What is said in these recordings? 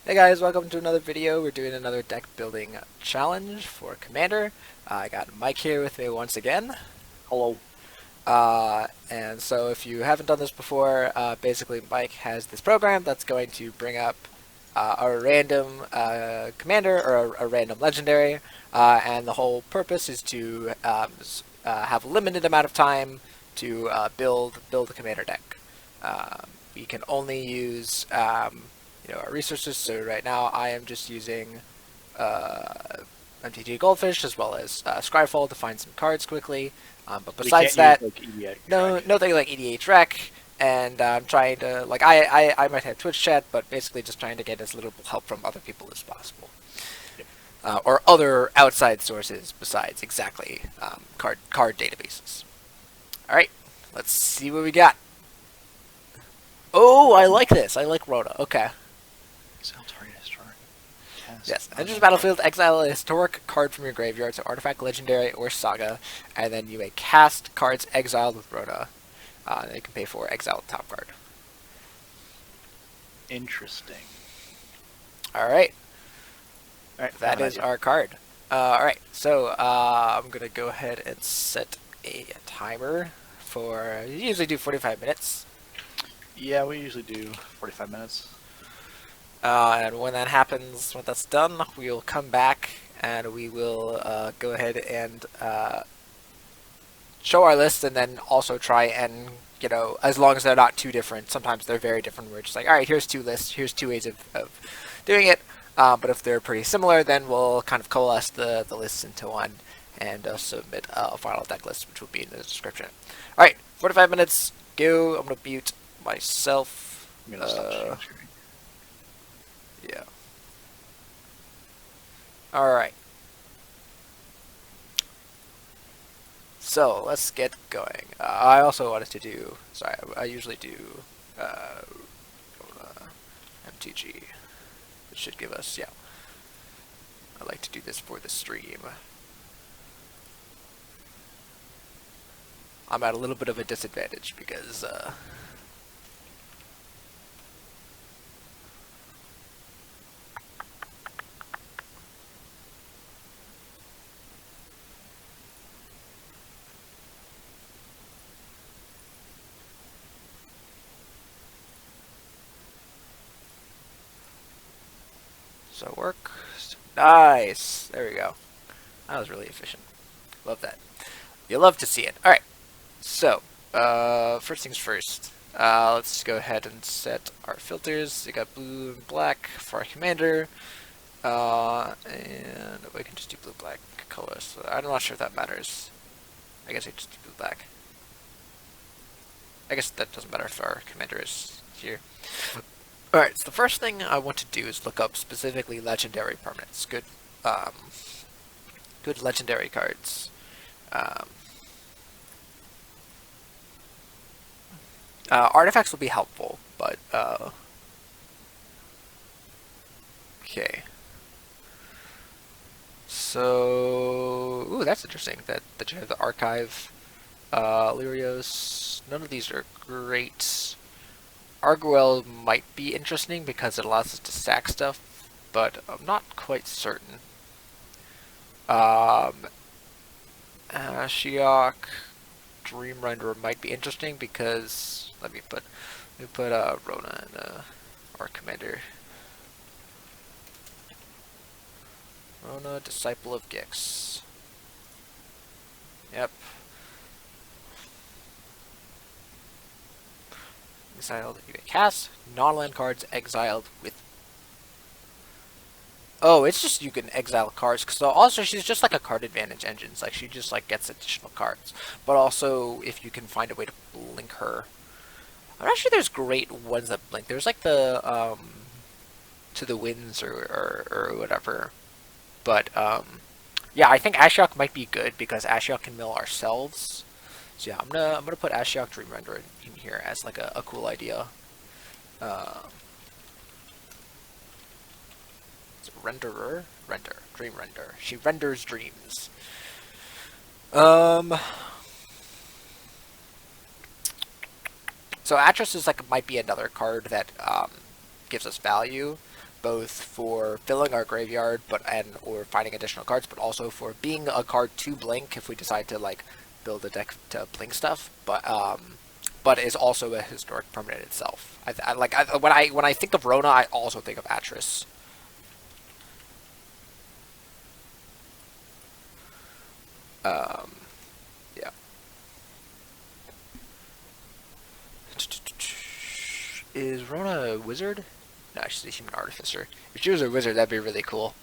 Hey guys, welcome to another video. We're doing another deck building challenge for Commander. I got Mike here with me once again. Hello. And so if you haven't done this before, basically Mike has this program that's going to bring up a random commander or a random legendary, and the whole purpose is to have a limited amount of time to build a commander deck. We can only use our resources. So right now I am just using MTG Goldfish as well as Scryfall to find some cards quickly. But We besides can't use that, like EDX no track. nothing like EDH Rec. And I'm trying to I might have Twitch chat, but basically just trying to get as little help from other people as possible, Yep. or other outside sources besides exactly card databases. All right, let's see what we got. Oh, I like this. I like Rona. Okay. Exile target historic. Cast Yes, enters the non-land card. battlefield, exile a historic card from your graveyard, so artifact, legendary, or saga, and then you may cast cards exiled with Rona. And you can pay for exile top card. Interesting. Alright, Alright, I have that an is idea. our card. Alright, so I'm going to go ahead and set a timer for, you usually do 45 minutes. Yeah, we usually do 45 minutes. And when that happens, when that's done, we'll come back and we will go ahead and show our list, and then also try and, as long as they're not too different, sometimes they're very different. We're just like, all right, here's two lists, here's two ways of doing it. But if they're pretty similar, then we'll kind of coalesce the lists into one and submit a final deck list, which will be in the description. All right, 45 minutes, go. I'm going to mute myself. I'm gonna stop sharing screen. Yeah. All right. So let's get going. I also wanted to do. Sorry, I usually do uh, MTG, which should give us. Yeah, I like to do this for the stream. I'm at a little bit of a disadvantage because so work. Nice. There we go. That was really efficient. Love that. You love to see it. All right. So first things first. Let's go ahead and set our filters. We got blue and black for our commander. And we can just do blue-black colors. So I'm not sure if that matters. I guess I just do blue-black. I guess that doesn't matter if our commander is here. Alright, so the first thing I want to do is look up specifically legendary permanents. Good legendary cards. Um, Artifacts will be helpful, but okay. So, ooh, that's interesting that you have the archive. Lyrios. None of these are great. Arguel might be interesting because it allows us to stack stuff, but I'm not quite certain. Um, Ashiok, Dream Renderer might be interesting because let me put Rona in our commander. Rona, Disciple of Gix. Yep. Exiled. You get cast non-land cards exiled with. Oh, it's just you can exile cards. So also she's just like a card advantage engine. It's like she just like gets additional cards. But also if you can find a way to blink her. I'm not sure there's great ones that blink. There's like the to the winds or whatever. But yeah, I think Ashiok might be good because Ashiok can mill ourselves. So yeah, I'm gonna put Ashiok Dream Render in here as like a cool idea. Uh, Dream Render. She renders dreams. Um, so Atros is like might be another card that gives us value, both for filling our graveyard, or finding additional cards, but also for being a card to blink if we decide to like build a deck to blink stuff. But is also a historic permanent itself. When I think of Rona, I also think of Atris. Um, yeah. Is Rona a wizard? No, she's a human artificer. If she was a wizard, that'd be really cool.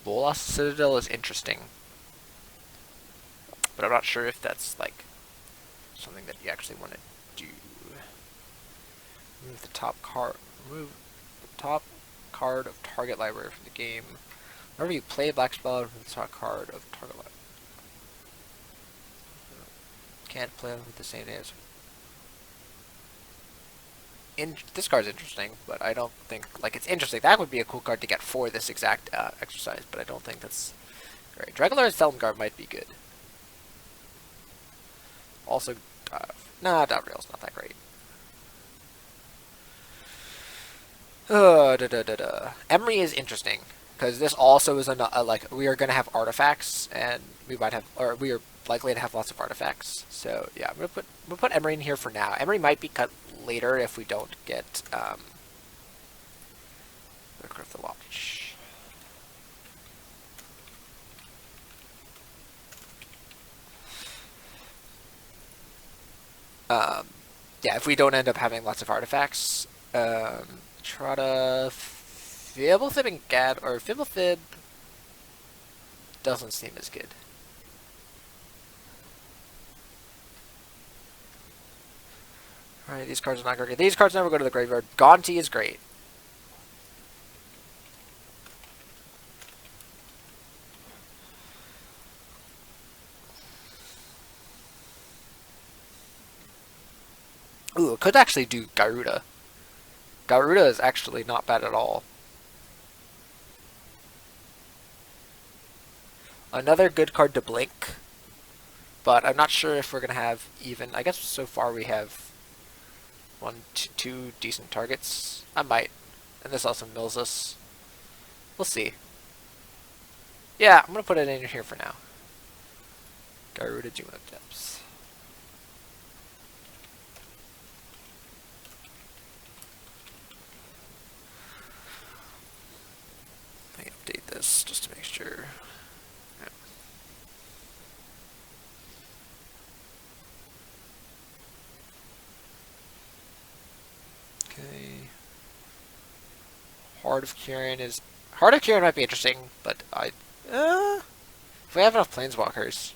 Bolas Citadel is interesting, but I'm not sure if that's like something that you actually want to do. Remove the top card. Remove the top card of target library from the game. Whenever you play a black spell, remove the top card of target library. Can't play them with the same names. This card's interesting, but I don't think it's interesting. That would be a cool card to get for this exact exercise, but I don't think that's great. Dragula's Feldenguard might be good. Also, nah, Davriel's not that great. Emery is interesting because this also is like we are gonna have artifacts, and we are likely to have lots of artifacts. So yeah, we'll put Emery in here for now. Emery might be cut later if we don't get Vicar of the Watch. Yeah, if we don't end up having lots of artifacts, try to Fibblethib and Gad, or Fibblethib doesn't seem as good. Alright, these cards are not great. These cards never go to the graveyard. Gonti is great. Ooh, it could actually do Garuda. Garuda is actually not bad at all. Another good card to blink. But I'm not sure if we're going to have even... I guess so far we have two decent targets. I might. And this also mills us. We'll see. Yeah, I'm going to put it in here for now. Garuda Juno Depths. Let me update this just to make sure. Okay. Heart of Kieran might be interesting, but if we have enough planeswalkers.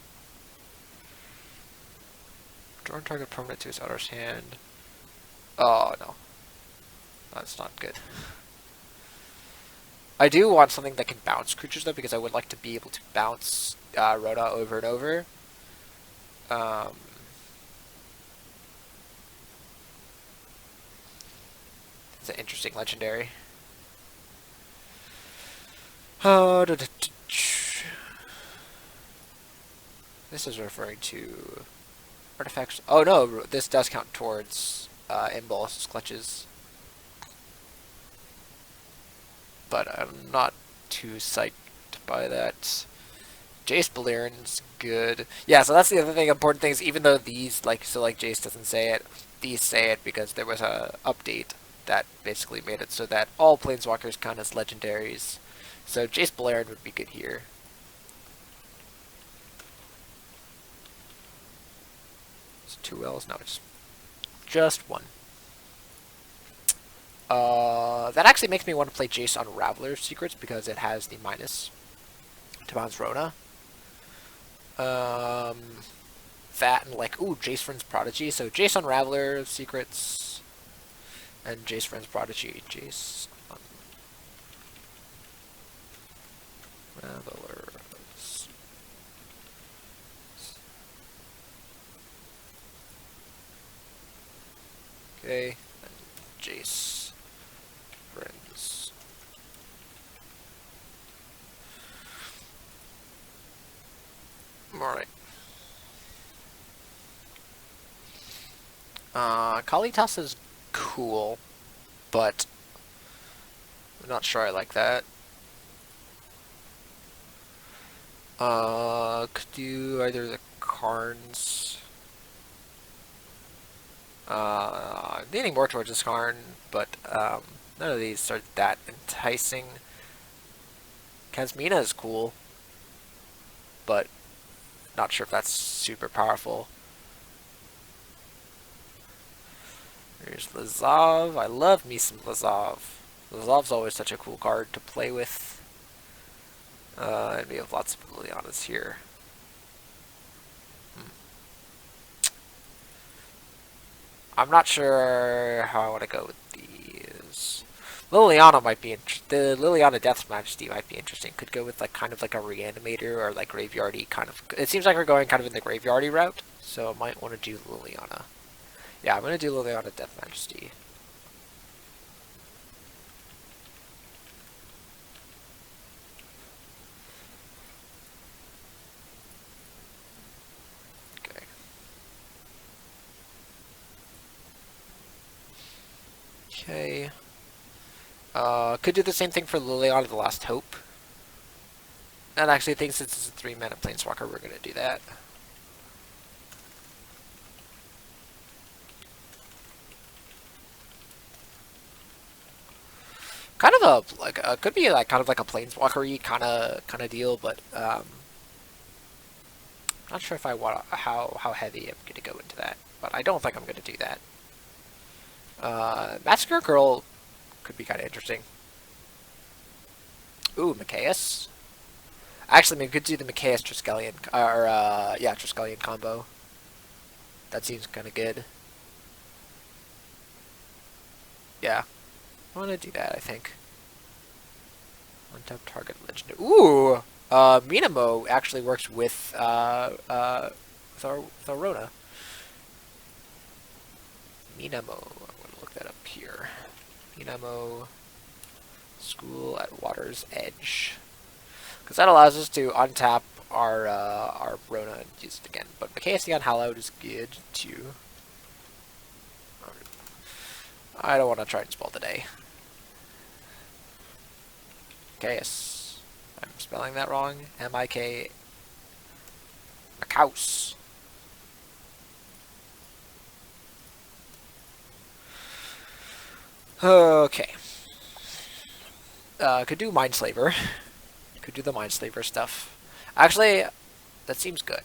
Draw target permanent to his owner's hand. Oh no. That's not good. I do want something that can bounce creatures though, because I would like to be able to bounce Rona over and over. It's an interesting legendary. This is referring to artifacts. Oh no, this does count towards Imbol's clutches. But I'm not too psyched by that. Jace Balerian's good. Yeah, so that's the other thing. Important thing is, even though these Jace doesn't say it, these say it because there was a update that basically made it so that all planeswalkers count as legendaries. So Jace Balerian would be good here. It's 2 L's? No, it's just 1. That actually makes me want to play Jace on Raveler's Secrets because it has the minus to bounce Rona. That and Jace Friend's Prodigy. So Jace on Raveler's Secrets and Jace Friend's Prodigy. Jace on Raveler's. Okay, and Jace Friends. Alright. Kalitas is cool, but I'm not sure I like that. Could do either the Karns. Leaning more towards this Karn, but none of these are that enticing. Kazmina is cool, but not sure if that's super powerful. Here's Lazov. I love me some Lazov. Lazov's always such a cool card to play with. And we have lots of Lilianas here. I'm not sure how I want to go with these. Liliana might be the Liliana Death's Majesty might be interesting. Could go with like kind of like a reanimator or like graveyardy kind of. It seems like we're going kind of in the graveyardy route, so I might want to do Liliana. Yeah, I'm gonna do Liliana Death Majesty. Okay. Okay. Could do the same thing for Liliana the Last Hope. And actually, I think since it's a 3-mana Planeswalker, we're gonna do that. Kind of a like could be like kind of like a Planeswalker-y kind of deal, but not sure if I want how heavy I'm gonna go into that. But I don't think I'm gonna do that. Massacre Girl could be kind of interesting. Ooh, Mikaeus. Actually, we could do the Mikaeus Triskelion, or yeah, Triskelion combo. That seems kind of good. Yeah, I want to do that. I think. Untap target legend. Ooh, Minamo actually works with Rona. Minamo. I'm gonna look that up here. Minamo. School at Water's Edge. Because that allows us to untap our Rona and use it again. But Mikaeus the Unhallowed is good too. I don't want to try and spell today. Mikaeus. I'm spelling that wrong. M-I-K. Mikaeus. Okay. Could do Mindslaver. Could do the Mindslaver stuff. Actually, that seems good.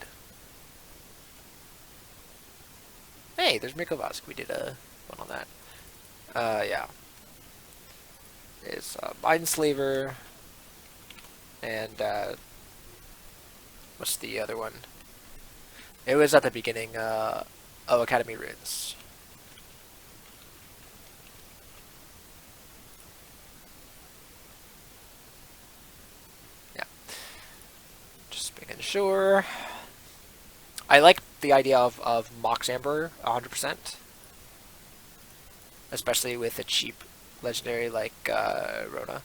Hey, there's Mikovask. We did a one on that. Yeah. It's Mindslaver and what's the other one? It was at the beginning of Academy Ruins. Making sure. I like the idea of Mox Amber 100%. Especially with a cheap legendary like Rona.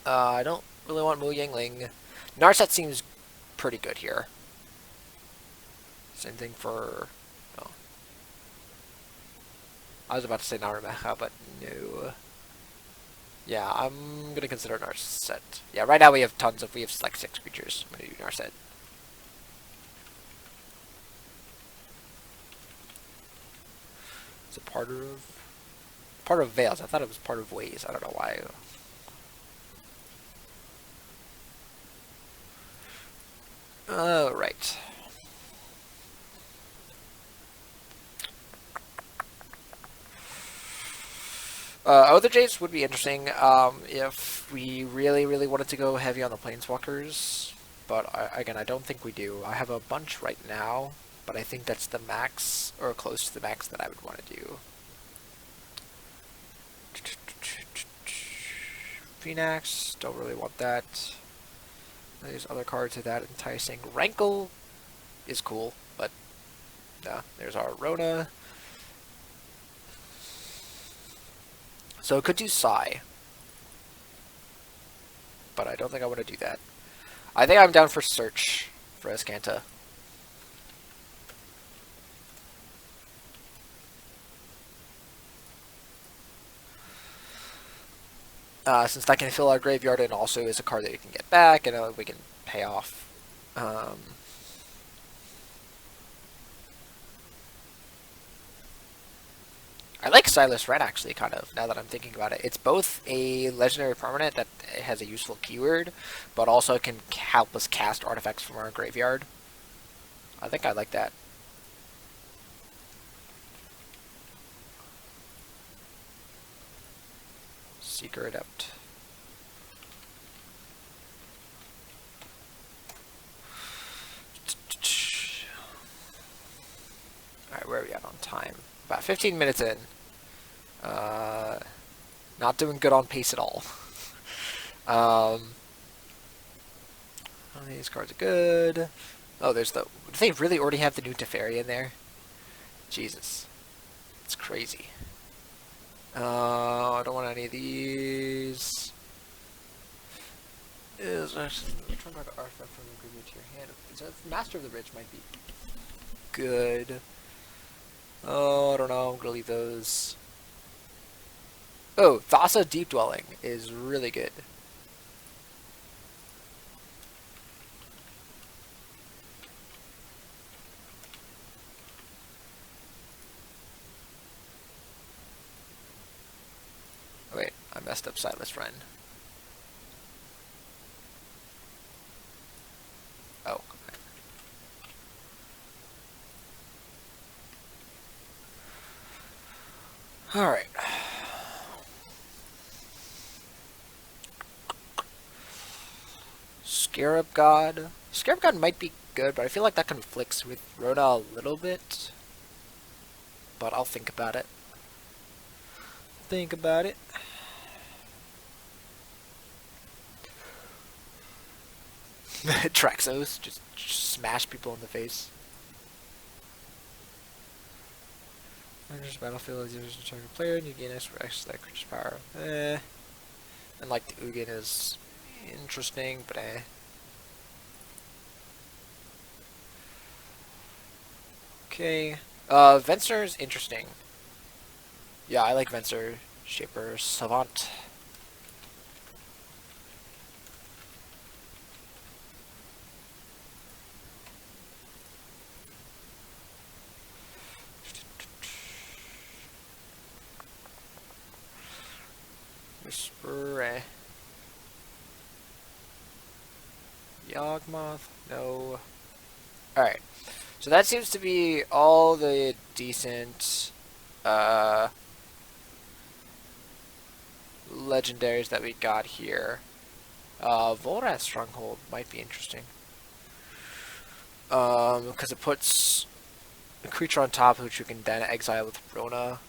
I don't really want Mu Yingling. Narset seems pretty good here. Same thing for... Oh. I was about to say Naramecha, but no. Yeah, I'm gonna consider Narset. Yeah, right now we have tons of... We have like 6 creatures. I'm gonna do Narset. Is it part of... Part of Veils. I thought it was part of Ways. I don't know why. Right. Other Jays would be interesting if we really wanted to go heavy on the Planeswalkers. But again, I don't think we do. I have a bunch right now, but I think that's the max, or close to the max that I would want to do. Phoenix, don't really want that. There's other cards are that enticing. Rankle is cool, but there's our Rona. So it could do Psy. but I don't think I want to do that. I think I'm down for search for Escanta. Since that can fill our graveyard and also is a card that you can get back and we can pay off. I like Silas Red actually, kind of, now that I'm thinking about it. It's both a legendary permanent that has a useful keyword, but also can help us cast artifacts from our graveyard. I think I like that. Seeker Adept. Alright, where are we at on time? About 15 minutes in. Not doing good on pace at all. These cards are good. Oh, there's the... Do they really already have the new Teferi in there? Jesus. It's crazy. I don't want any of these. Is actually return back an artifact from the graveyard to your hand. Master of the Ridge might be good. Oh, I don't know. I'm gonna leave those. Oh, Thassa Deep Dwelling is really good. Oh, wait, I messed up Silas Friend. Oh. Alright. Scarab God. Scarab God might be good, but I feel like that conflicts with Rona a little bit. But I'll think about it. Think about it. Traxos, just smash people in the face. Enters battlefield as users to target player, and you gain extra that creature's power. And like the Ugin is interesting, but Okay. Venser is interesting. Yeah, I like Venser. Shaper Savant. Whisper. Yawgmoth. No. Alright. So that seems to be all the decent legendaries that we got here. Volrath Stronghold might be interesting. Because it puts a creature on top which you can then exile with Rona.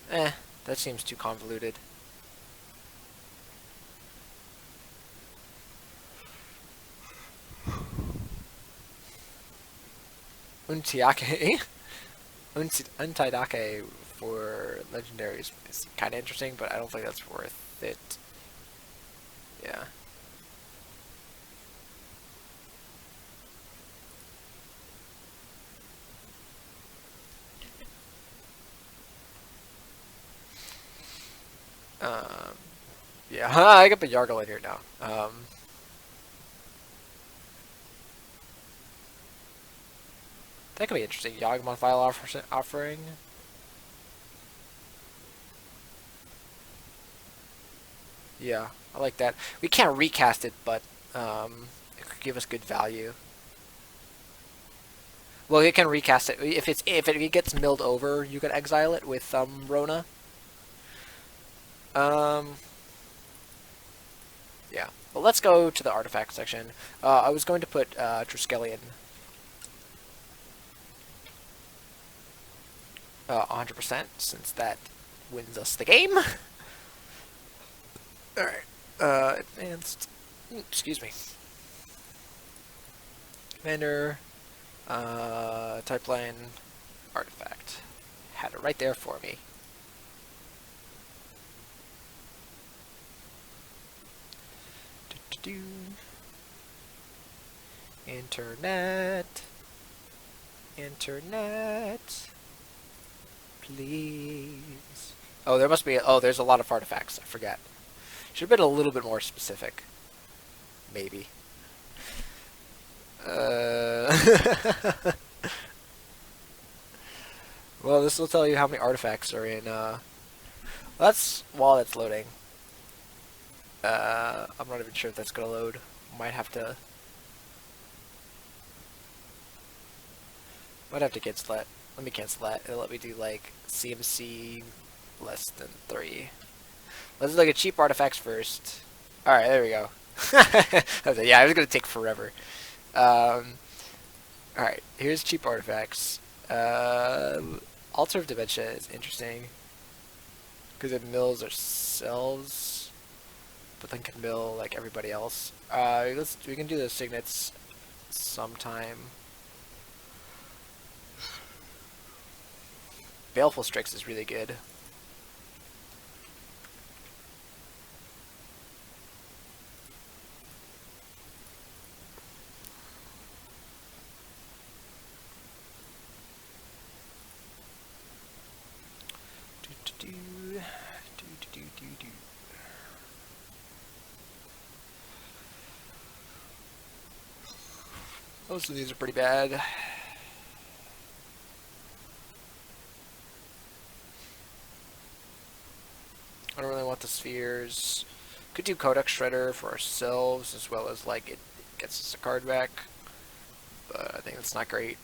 That seems too convoluted. Untiake? Untiake for legendaries is kind of interesting, but I don't think that's worth it. Yeah. Yeah, I got the Yargle in here now. That could be interesting. Yawgmoth File offering. Yeah, I like that. We can't recast it, but it could give us good value. Well, you can recast it if it gets milled over. You can exile it with Rona. Yeah. Well, let's go to the artifact section. I was going to put Triskelion. 100%, since that wins us the game. Alright. Advanced. Excuse me. Commander. Typeline. Artifact. Had it right there for me. Do. Internet. Internet. Please. Oh, there must be. Oh, there's a lot of artifacts. I forgot. Should have been a little bit more specific. Maybe. Well, this will tell you how many artifacts are in. That's while that's loading. I'm not even sure if that's gonna load. Might have to. Might have to cancel that. Let me cancel that. It'll let me do like CMC less than 3. Let's look at cheap artifacts first. All right, there we go. Yeah, it was gonna take forever. All right, here's cheap artifacts. Altar of Dementia is interesting because it mills ourselves, but then can mill like everybody else. We can do the signets sometime. Baleful Strix is really good. Most of these are pretty bad. I don't really want the spheres. Could do Codex Shredder for ourselves, as well as like it gets us a card back. But I think that's not great.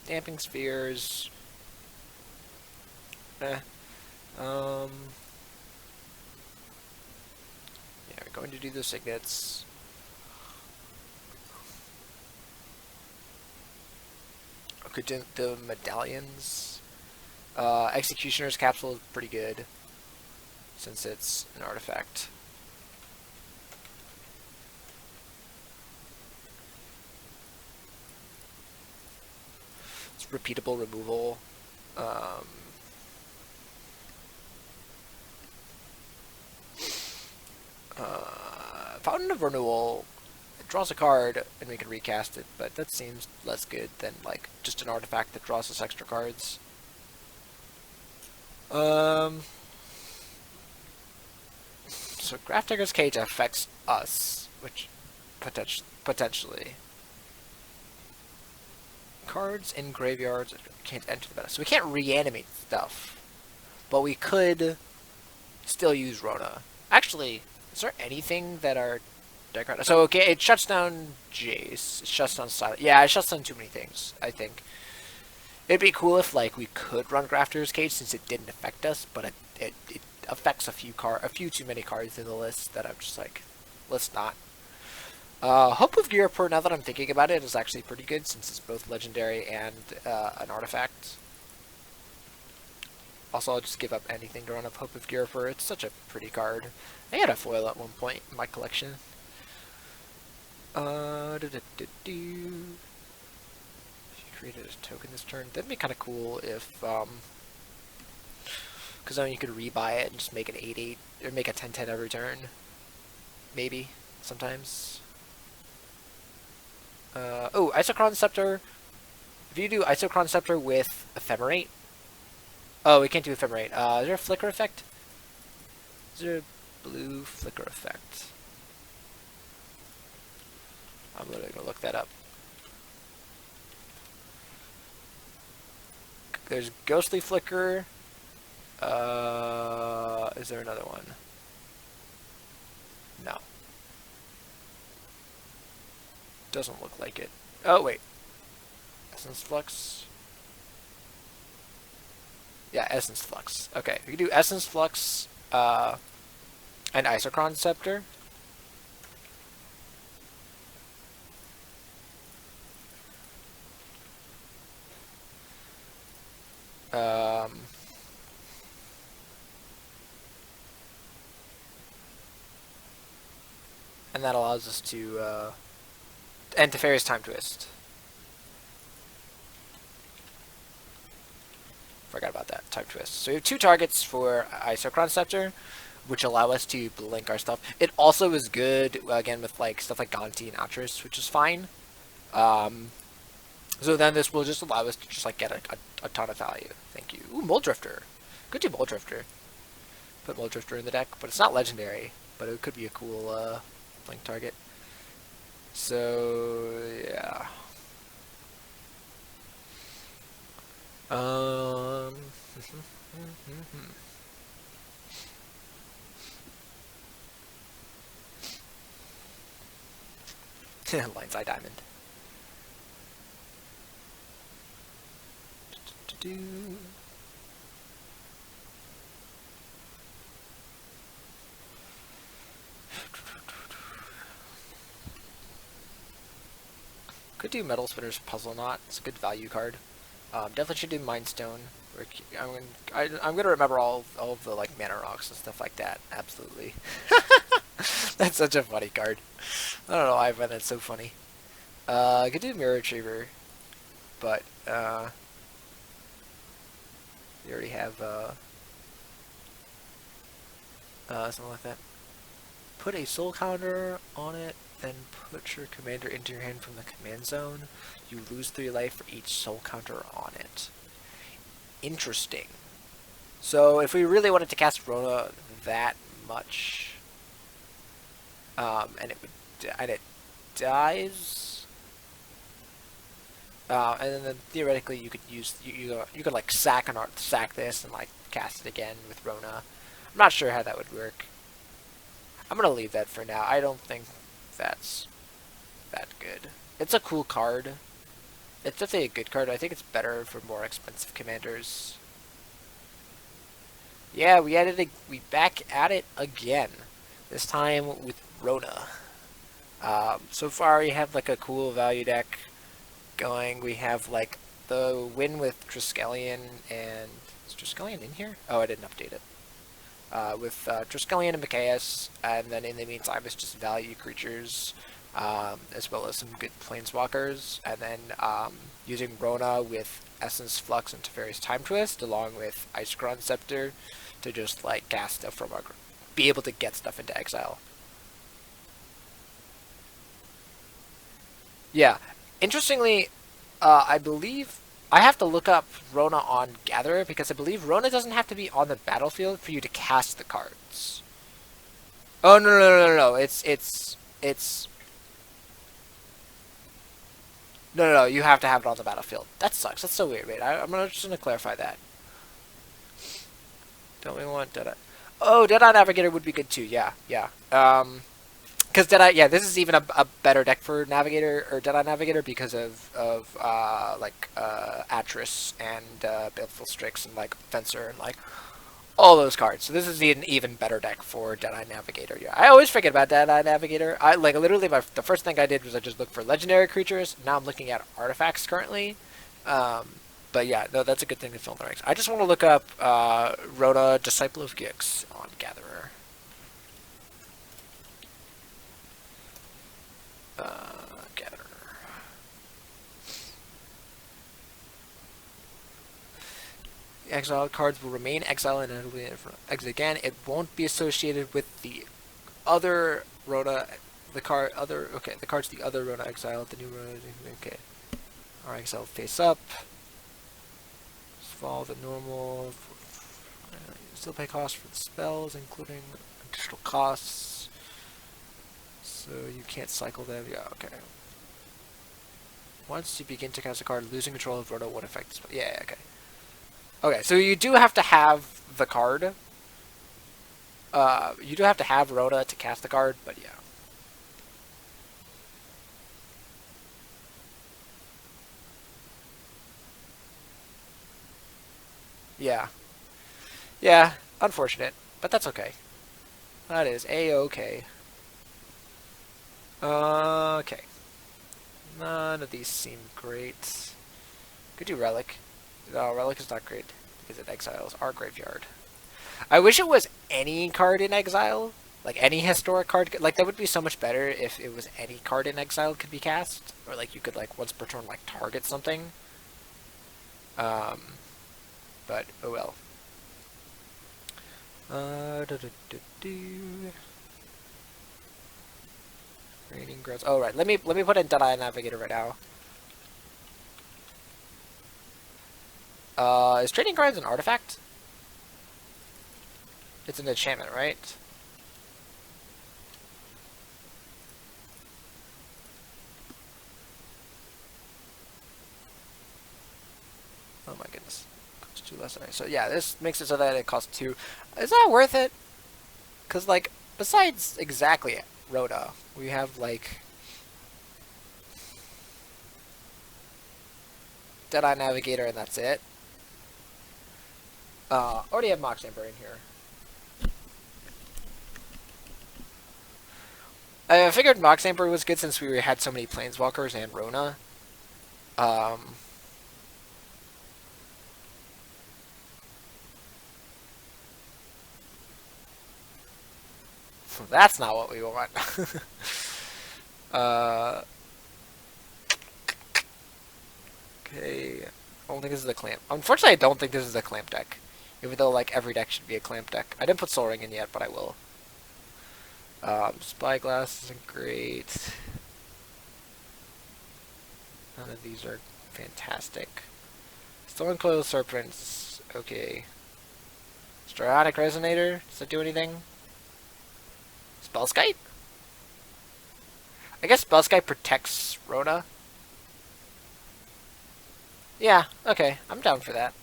Damping spheres. Yeah, we're going to do the signets. Could do the medallions. Executioner's Capsule is pretty good, since it's an artifact. It's repeatable removal. Fountain of Renewal, it draws a card and we can recast it, but that seems less good than like just an artifact that draws us extra cards. So Grafdigger's Cage affects us, which potentially. Cards in graveyards can't enter the meta, so we can't reanimate stuff, but we could still use Rona. Actually, is there anything that are deck? So okay, it shuts down Jace. It shuts down Silent. Yeah, it shuts down too many things. I think it'd be cool if like we could run Grafter's Cage since it didn't affect us, but it affects a few too many cards in the list that I'm just like, let's not. Hope of Gearper, now that I'm thinking about it, is actually pretty good since it's both legendary and an artifact. Also, I'll just give up anything to run up Hope of Gearper. It's such a pretty card. I had a foil at one point in my collection. If you created a token this turn, that'd be kind of cool if, because then you could rebuy it and just make an 8/8 or make a 10/10 every turn. Maybe sometimes. Oh, Isochron Scepter. If you do Isochron Scepter with Ephemerate. Oh, we can't do Ephemerate. Is there a flicker effect? Is there a blue flicker effect? I'm literally gonna look that up. There's Ghostly Flicker. Is there another one? No. Doesn't look like it. Oh, wait. Essence Flux. Yeah, Essence Flux. Okay, we can do Essence Flux, and Isochron Scepter. And that allows us to, and Teferi's Time Twist. forgot about that. Time twist. So we have 2 targets for Isochron Scepter, which allow us to blink our stuff. It also is good, again, with like stuff like Gonti and Atris, which is fine. So then this will just allow us to just like get a ton of value. Thank you. Ooh, Mold Drifter. Could do Mold Drifter. Put Mold Drifter in the deck, but it's not legendary. But it could be a cool blink target. So yeah. Lion's Eye Diamond. Could do Metal Spinner's Puzzle Knot. It's a good value card. Definitely should do Mind Stone. I'm gonna remember all of the like mana rocks and stuff like that. Absolutely. That's such a funny card. I don't know why I find that so funny. I could do Mirror Retriever, but you already have something like that. Put a soul counter on it, then put your commander into your hand from the command zone. You lose 3 life for each soul counter on it. Interesting. So if we really wanted to cast Rona that much, and it dies, and then theoretically you could use you could like sack this and like cast it again with Rona. I'm not sure how that would work. I'm gonna leave that for now. I don't think that's that good. It's a cool card. It's definitely a good card. I think it's better for more expensive commanders. Yeah, we back at it again. This time with Rona. So far we have like a cool value deck going. We have like the win with Triskelion and is Triskelion in here? Oh, I didn't update it. With Triskelion and Mikaeus, and then in the meantime it's just value creatures, as well as some good planeswalkers, and then using Rona with Essence Flux and Teferi's Time Twist, along with Isochron Scepter, to just like cast stuff from our be able to get stuff into exile. Yeah, interestingly, I believe I have to look up Rona on Gatherer because I believe Rona doesn't have to be on the battlefield for you to cast the cards. Oh no! It's no. You have to have it on the battlefield. That sucks. That's so weird. Wait, I'm just gonna clarify that. Don't we want Deadeye? Oh, Deadeye Navigator would be good too. Yeah. Because Deadeye, yeah, this is even a better deck for Navigator or Deadeye Navigator because of Atris and Baleful Strix and like Fencer and like all those cards. So this is an even better deck for Deadeye Navigator. Yeah, I always forget about Deadeye Navigator. I like literally the first thing I did was I just looked for legendary creatures. Now I'm looking at artifacts currently. But yeah, no, that's a good thing to fill in the ranks. I just want to look up Rona, Disciple of Gix on Gatherer. Gatherer. Exiled cards will remain exiled and exit again. It won't be associated with the other Rona. The cards the other Rona exiled. The new Rona. Okay. Are exiled face up. Follow the normal. Still pay costs for the spells, including additional costs. So you can't cycle them. Yeah, okay. Once you begin to cast a card, losing control of Rona won't affect the spell. Yeah, okay. Okay, so you do have to have the card. You do have to have Rona to cast the card, but yeah. Yeah. Yeah, unfortunate, but that's okay. That is A-okay. Okay. None of these seem great. Could do Relic. No, Relic is not great because it exiles our graveyard. I wish it was any card in exile. Like any historic card. Like that would be so much better if it was any card in exile could be cast. Or like you could like once per turn like target something. but oh well. Do, do, do, do. Raining grounds. Oh right, let me put in Deadeye Navigator right now. Is Trading Grounds an artifact? It's an enchantment, right? Oh my goodness. Costs 2 less. Alright, so yeah, this makes it so that it costs 2. Is that worth it? Because, like, besides exactly Rhoda, we have, like, Deadeye Navigator, and that's it. Already have Mox Amber in here. I figured Mox Amber was good since we had so many Planeswalkers and Rona. That's not what we want. Okay. I don't think this is a clamp. Unfortunately, I don't think this is a clamp deck. Even though, like, every deck should be a clamp deck. I didn't put Soul Ring in yet, but I will. Spyglass isn't great. None of these are fantastic. Stonecoil Serpents, okay. Strionic Resonator, does that do anything? Spellskite? I guess Spellskite protects Rona. Yeah, okay, I'm down for that.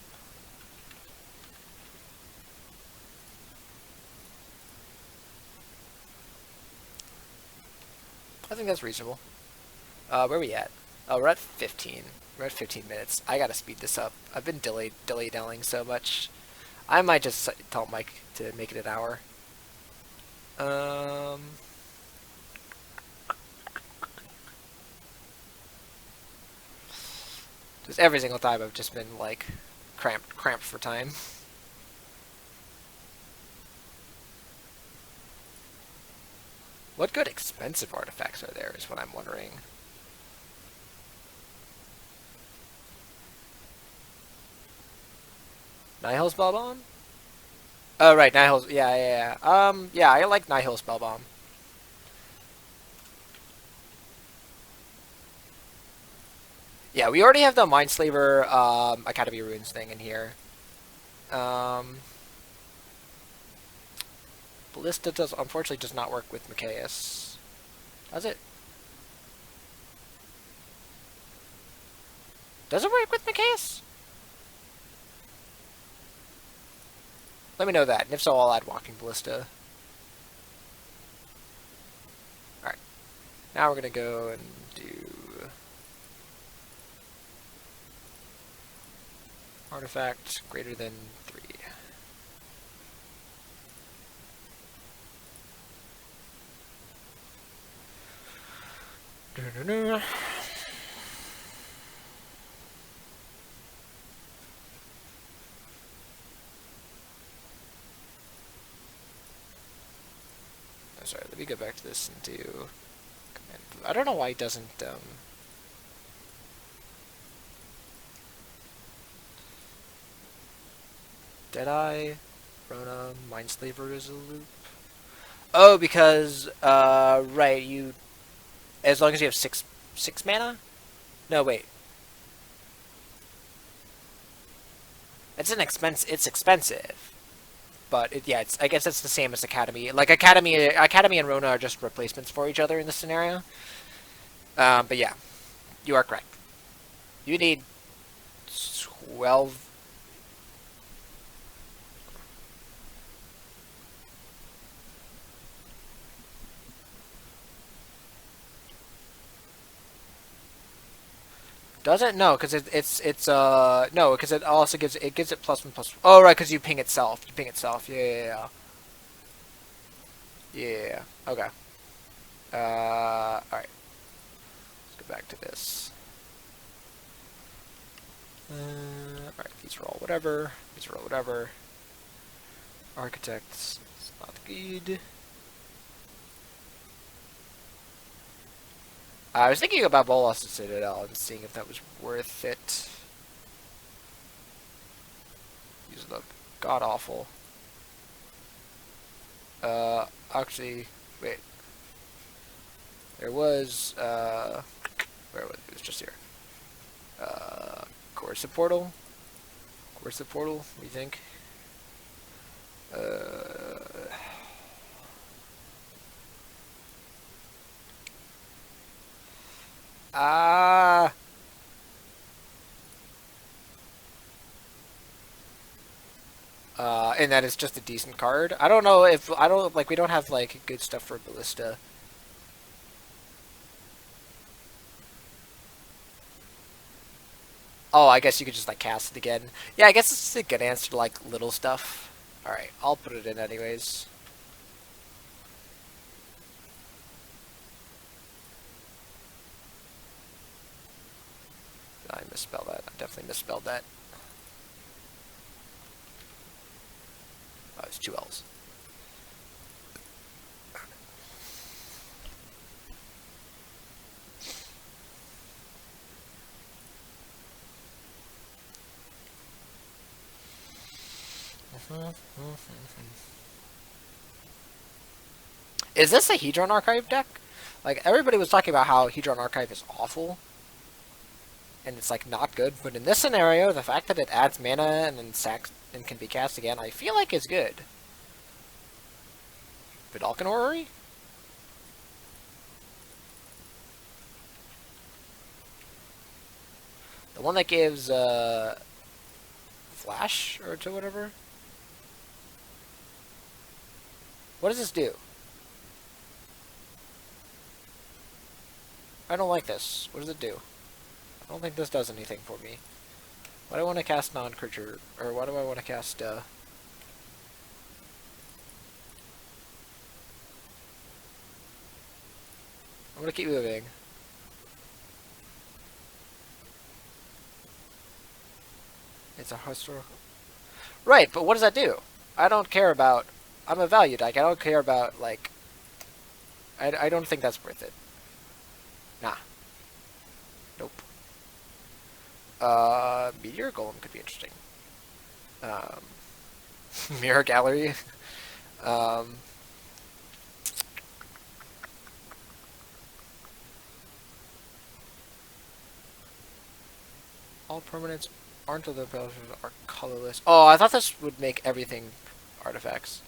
I think that's reasonable. Where are we at? Oh, we're at 15. We're at 15 minutes. I gotta speed this up. I've been dilly-dallying so much. I might just tell Mike to make it an hour. Just every single time I've just been, like, cramped for time. What good expensive artifacts are there is what I'm wondering. Nihil Spellbomb? Oh, right, Nihil. Yeah. Yeah, I like Nihil Spellbomb. Yeah, we already have the Mindslaver Academy Runes thing in here. Ballista unfortunately does not work with Mikaeus. Does it? Does it work with Mikaeus? Let me know that, and if so, I'll add Walking Ballista. Alright. Now we're gonna go and do artifact greater than 3. Oh, sorry, let me go back to this and do command. I don't know why it doesn't Deadeye, Rona, Mindslaver is a loop. Oh, because right, you as long as you have six mana? No, wait. It's expensive. But yeah, I guess it's the same as Academy. Like Academy and Rona are just replacements for each other in this scenario. But yeah, you are correct. You need 12. Does it? No, because it's no, because it also gives it +1/+1. Oh right, because you ping itself. You ping itself. Yeah. Okay. All right. Let's go back to this. All right. These are all whatever. These are all whatever. Architects. It's not good. I was thinking about Bolas Citadel and seeing if that was worth it. These look god awful. Actually, wait. There was, where was it? It was just here. Coercive Portal. Coercive Portal, what do you think? Ah! And that is just a decent card. I don't know if, like, we don't have, like, good stuff for Ballista. Oh, I guess you could just, like, cast it again. Yeah, I guess it's a good answer to, like, little stuff. Alright, I'll put it in anyways. I misspelled that. I definitely misspelled that. Oh, it's two L's. Is this a Hedron Archive deck? Like, everybody was talking about how Hedron Archive is awful. And it's, like, not good. But in this scenario, the fact that it adds mana and then sacks and can be cast again, I feel like is good. Vidalcan Orrery? The one that gives, Flash, or to whatever? What does this do? I don't like this. What does it do? I don't think this does anything for me. Why do I want to cast non-creature? Or why do I want to cast, I'm gonna keep moving. It's a historical... Right, but what does that do? I don't care about... I'm a value deck. I don't care about, like... I don't think that's worth it. Nah. Nope. Meteor Golem could be interesting. Mirror Gallery. um... All permanents aren't the abilities are colorless. Oh, I thought this would make everything artifacts.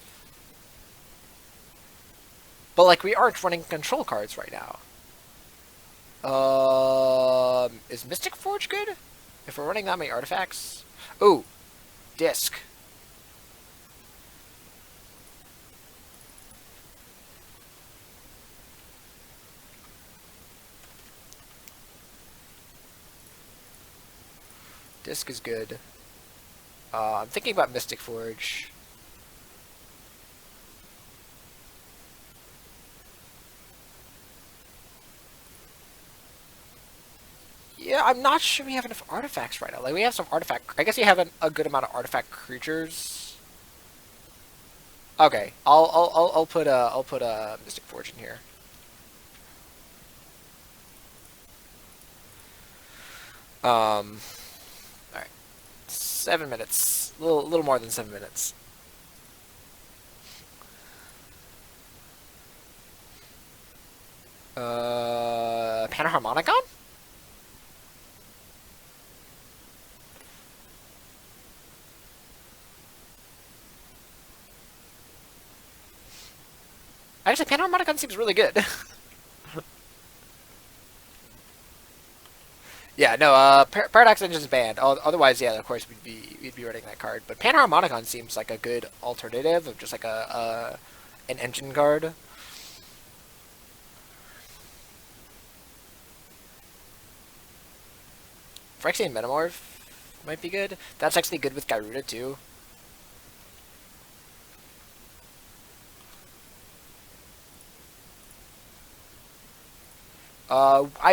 But, like, we aren't running control cards right now. Is Mystic Forge good? If we're running that many artifacts? Ooh, Disc. Disc is good. I'm thinking about Mystic Forge. Yeah, I'm not sure we have enough artifacts right now. Like, we have some artifact... I guess we have a good amount of artifact creatures. Okay, I'll put a Mystic Forge in here. All right, 7 minutes. A little more than 7 minutes. Panharmonicon? Actually, Panharmonicon seems really good. Yeah, no, Paradox Engine's banned. Otherwise, yeah, of course, we'd be running that card. But Panharmonicon seems like a good alternative of just like an engine card. Phyrexian Metamorph might be good. That's actually good with Garuda too.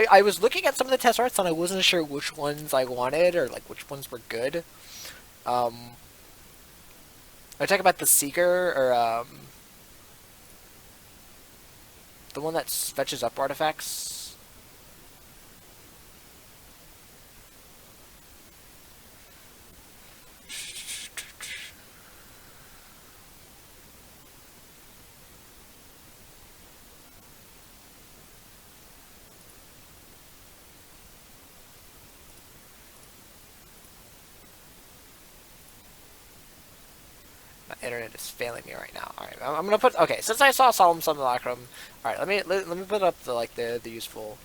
I was looking at some of the test arts and I wasn't sure which ones I wanted or like which ones were good. I talk about the Seeker or the one that fetches up artifacts. internet is failing me right now. All right, I'm gonna put. Okay, since I saw Solemn Simulacrum. All right, let me put up the useful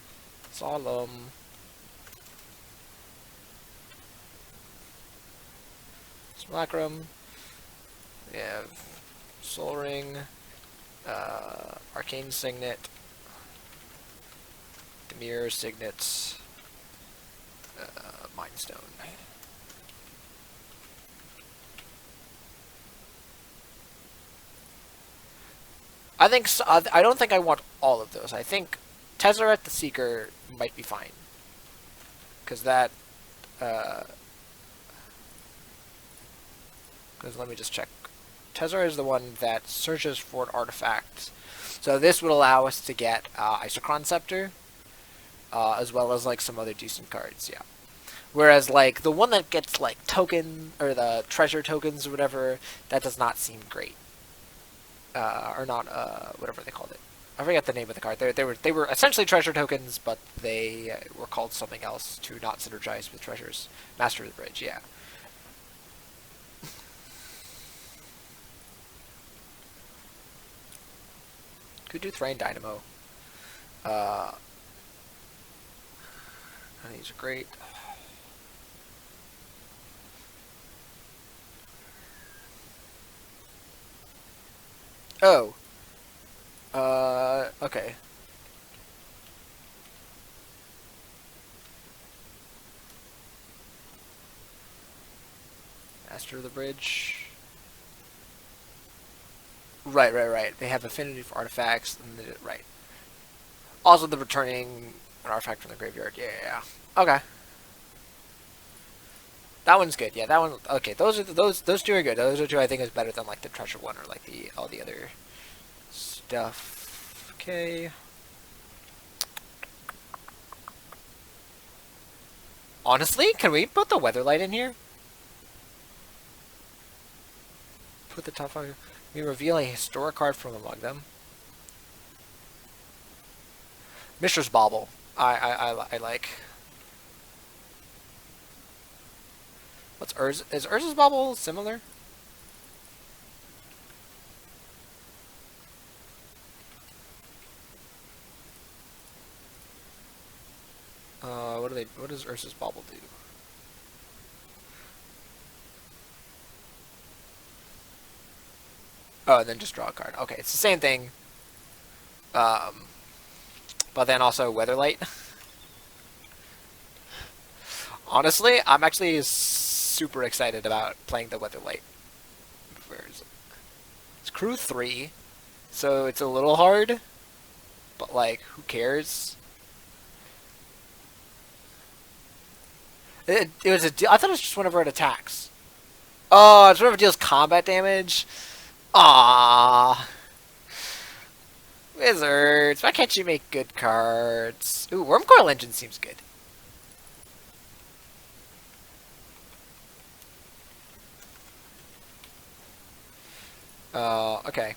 Solemn Simulacrum. We have Soul Ring, Arcane Signet, Demir Signet, Mind Stone. I think so, I don't think I want all of those. I think Tezzeret the Seeker might be fine, because that. Because let me just check. Tezzeret is the one that searches for an artifact, so this would allow us to get Isochron Scepter, as well as like some other decent cards. Yeah. Whereas like the one that gets like token or the treasure tokens or whatever, that does not seem great. Or not, whatever they called it. I forget the name of the card. They were essentially treasure tokens, but they were called something else to not synergize with treasures. Master of the Bridge, yeah. Could do Thrain Dynamo. These are great. Oh. Okay. Master of the Bridge. Right. They have affinity for artifacts, and right. Also, the returning an artifact from the graveyard. Yeah. Okay. That one's good. Yeah, that one. Okay, those two are good. Those are two I think is better than like the treasure one or like the all the other stuff. Okay. Honestly, can we put the Weatherlight in here? Put the top five. We reveal a historic card from among them. Mishra's Bauble. I like. What's Urza? Is Urza's Bauble similar? What does Urza's Bauble do? Oh, and then just draw a card. Okay, it's the same thing. But then also Weatherlight. Honestly, I'm actually super excited about playing the Weatherlight. Where is it? It's crew 3, so it's a little hard, but like, who cares? It was a deal. I thought it was just whenever it attacks. Oh, it's whenever it deals combat damage. Ah, Wizards, why can't you make good cards? Ooh, Wormcoil Engine seems good. Okay.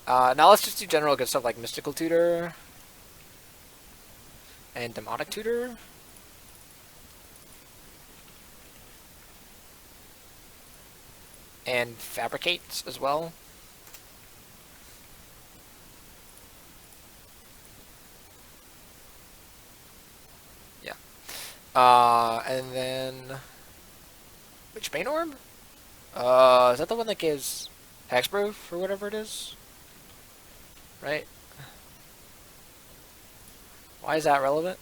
Now let's just do general good stuff like Mystical Tutor and Demonic Tutor. And Fabricate as well. Yeah. And then... Which Bane Orb? Is that the one that gives Hexproof or whatever it is? Right? Why is that relevant?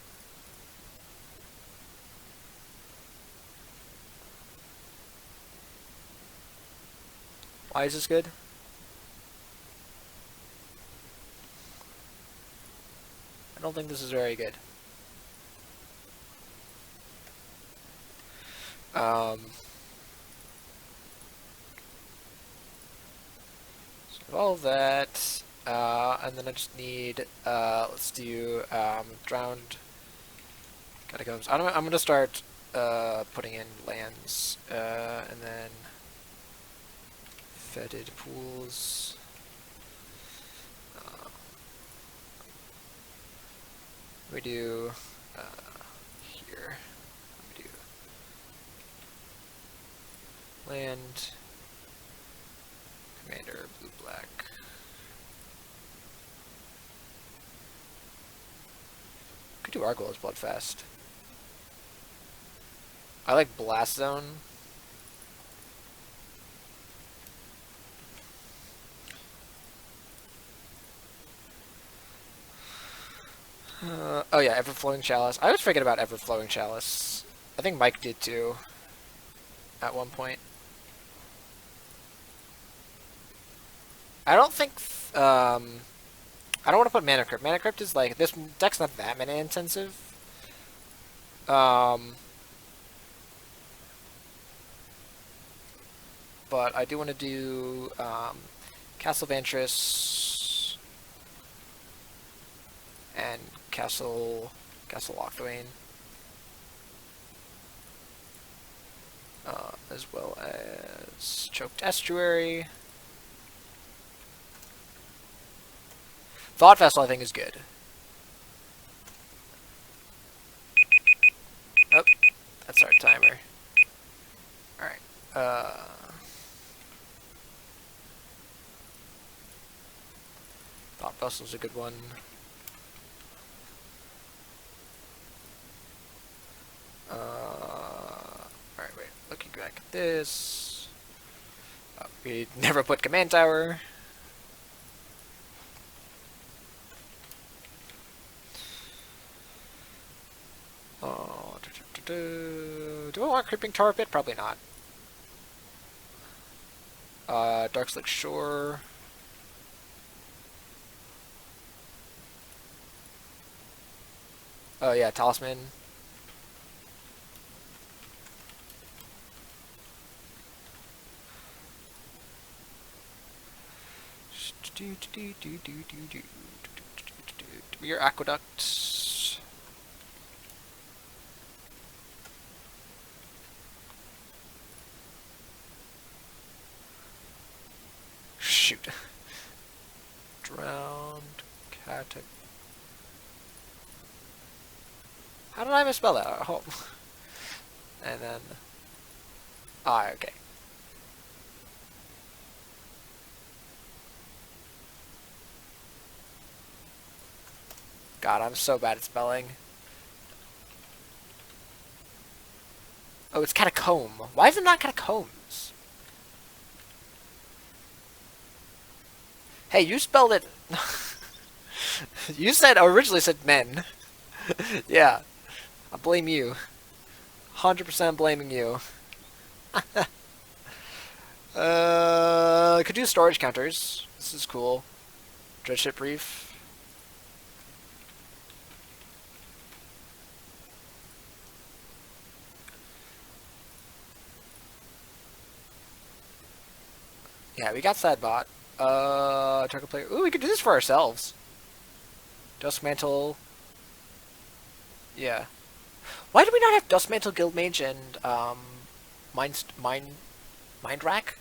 Why is this good? I don't think this is very good. So all of that, and then I just need, let's do, Drowned Catacombs. I'm gonna start, putting in lands, and then Fetid Pools. We do, here, we do land, Commander, blue, black. Could do Argol's Bloodfast. I like Blast Zone. Oh yeah, Everflowing Chalice. I was forgetting about Everflowing Chalice. I think Mike did too. At one point. I don't think. I don't want to put Mana Crypt. Mana Crypt is like, this deck's not that mana intensive. But I do want to do Castle Vantress and Castle Lochthwain, as well as Choked Estuary. Thought Vessel I think is good. Oh, that's our timer. Alright. Thought Vessel's a good one. Alright, wait. Looking back at this. We never put Command Tower. Do I want Creeping Tar Pit? Probably not. Darkslick Shore. Oh yeah, Talisman. Your Aqueduct. Shoot. Drowned. Cat. How did I misspell that? Oh. And then. Ah, okay. God, I'm so bad at spelling. Oh, it's Catacomb. Why is it not Catacombs? Hey, you spelled it. You said originally said men. Yeah, I blame you. 100% blaming you. Could do storage counters. This is cool. Dreadship Reef. Yeah, we got Sadbot. Target player. Ooh, we could do this for ourselves. Duskmantle. Yeah. Why do we not have Duskmantle, Guildmage, and Mind Rack?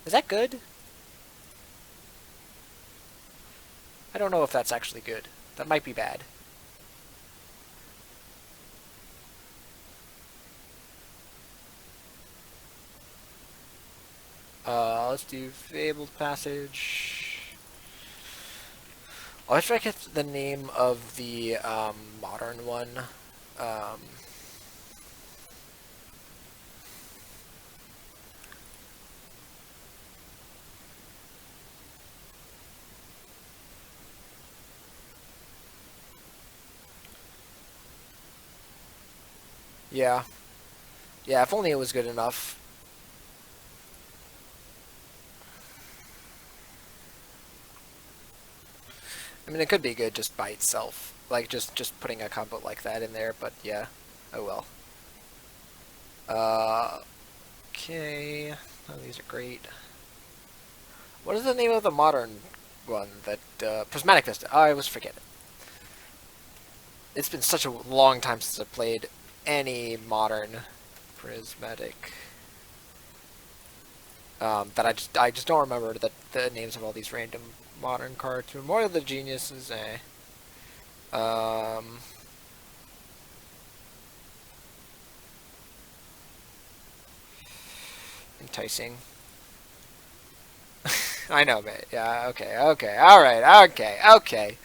Is that good? I don't know if that's actually good. That might be bad. Let's do Fabled Passage. I always forget the name of the modern one. Yeah. Yeah, if only it was good enough. I mean, it could be good just by itself. Like, just putting a combo like that in there, but yeah. Oh well. Okay. Oh, these are great. What is the name of the modern one that, Prismatic Vista? Oh, I always forget it. It's been such a long time since I've played any modern Prismatic. That I just don't remember the names of all these random modern cards. Memorial of the Geniuses, eh. enticing. I know, mate. Yeah, okay, okay, alright, okay, okay.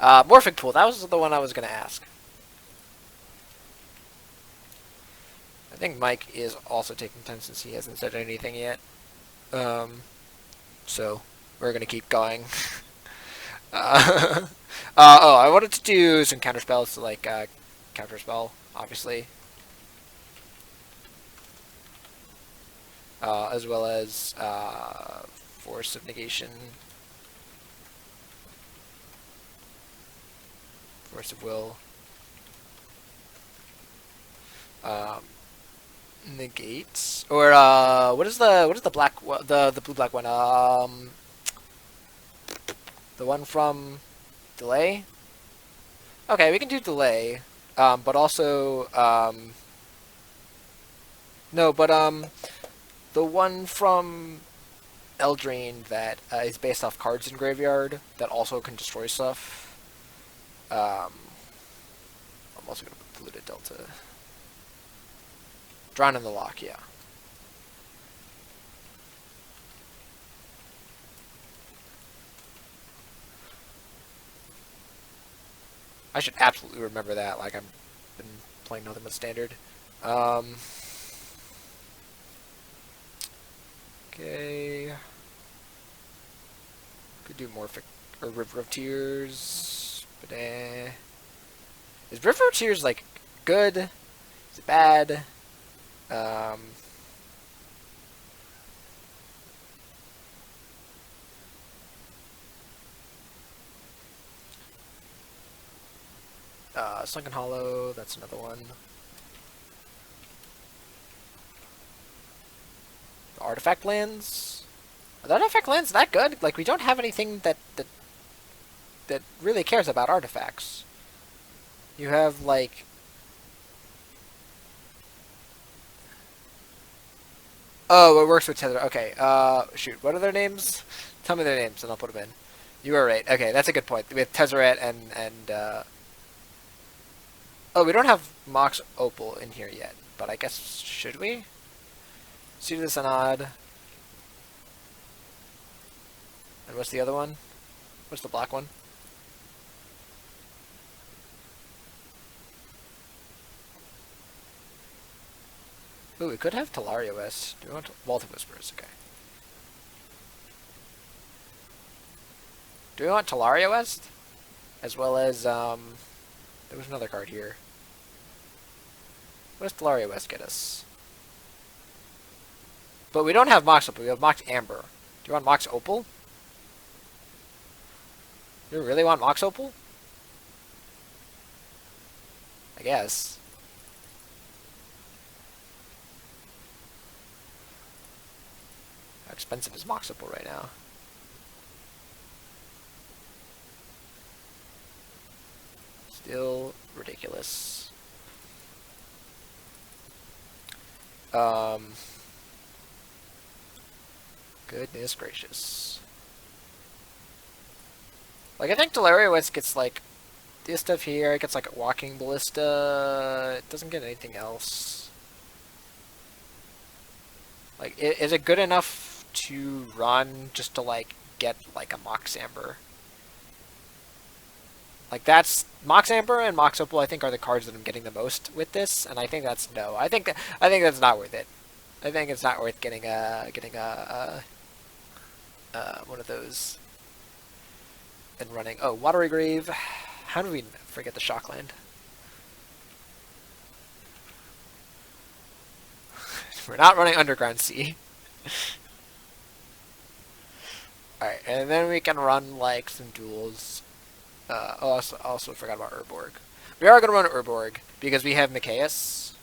Morphic Pool, that was the one I was gonna ask. I think Mike is also taking time since he hasn't said anything yet. So, we're gonna keep going. Oh, I wanted to do some counter spells, so like, counter spell, obviously. As well as, Force of Negation. Force of Will. Negates. Or, what is the black, the blue black one? The one from Delay? Okay, we can do Delay. But also, no, but, the one from Eldraine that is based off cards in Graveyard that also can destroy stuff. I'm also going to put Polluted Delta. Drown in the Lock, yeah. I should absolutely remember that, like I've been playing nothing but Standard. Okay. Could do Morphic, or River of Tears, but Is River of Tears, like, good? Is it bad? Sunken Hollow, that's another one. The Artifact lands? Are the Artifact lands that good? Like, we don't have anything that really cares about artifacts. You have, like... Oh, it works with Tether. Okay, shoot. What are their names? Tell me their names and I'll put them in. You were right. Okay, that's a good point. We have Tezzeret and Oh, we don't have Mox Opal in here yet, but I guess, should we? Seed of the Synod. And what's the other one? What's the black one? Ooh, we could have Talaria West. Do we want Vault of Whispers? Okay. Do we want Talaria West? As well as, there was another card here. What does Talaria West get us? But we don't have Mox Opal, we have Mox Amber. Do you want Mox Opal? Do you really want Mox Opal? I guess. How expensive is Mox Opal right now? Still ridiculous. Goodness gracious. Like, I think Delaria West gets, like, this stuff here. It gets, like, a Walking Ballista. It doesn't get anything else. Like, is it good enough to run just to, like, get, like, a Mox Amber? Like, that's... Mox Amber and Mox Opal, I think, are the cards that I'm getting the most with this, and I think that's no. I think that's not worth it. I think it's not worth getting one of those and running. Oh, Watery Grave. How did we forget the Shockland? We're not running Underground Sea. Alright, and then we can run, like, some duels. Also forgot about Urborg. We are going to run Urborg, because we have Mikaeus.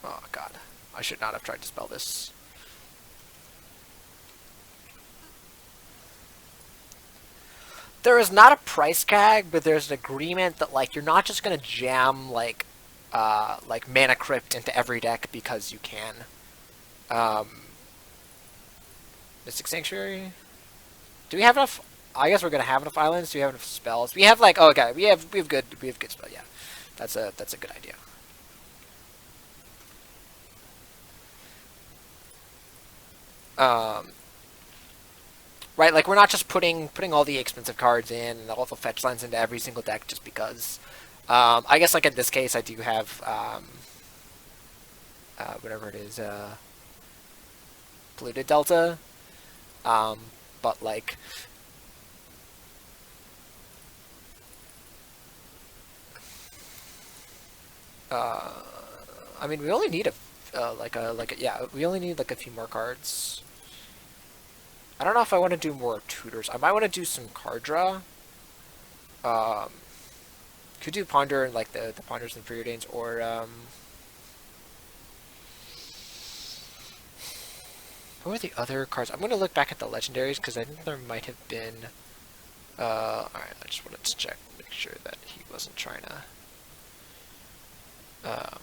Oh, God. I should not have tried to spell this. There is not a price tag, but there's an agreement that, like, you're not just going to jam, like Mana Crypt into every deck because you can. Mystic Sanctuary? Do we have enough I guess we're gonna have enough islands. Do we have enough spells? We have like, oh, okay, we have good spell. Yeah, that's a good idea. Um, right, like we're not just putting all the expensive cards in and all the fetch lands into every single deck just because. I guess like in this case, I do have whatever it is, polluted delta. Um, but like, uh, I mean, we only need yeah, we only need like a few more cards. I don't know if I want to do more tutors. I might want to do some card draw. Um, could do ponder and like the ponders and preordains, or what were the other cards? I'm gonna look back at the legendaries because I think there might have been. All right, I just wanted to check, make sure that he wasn't trying to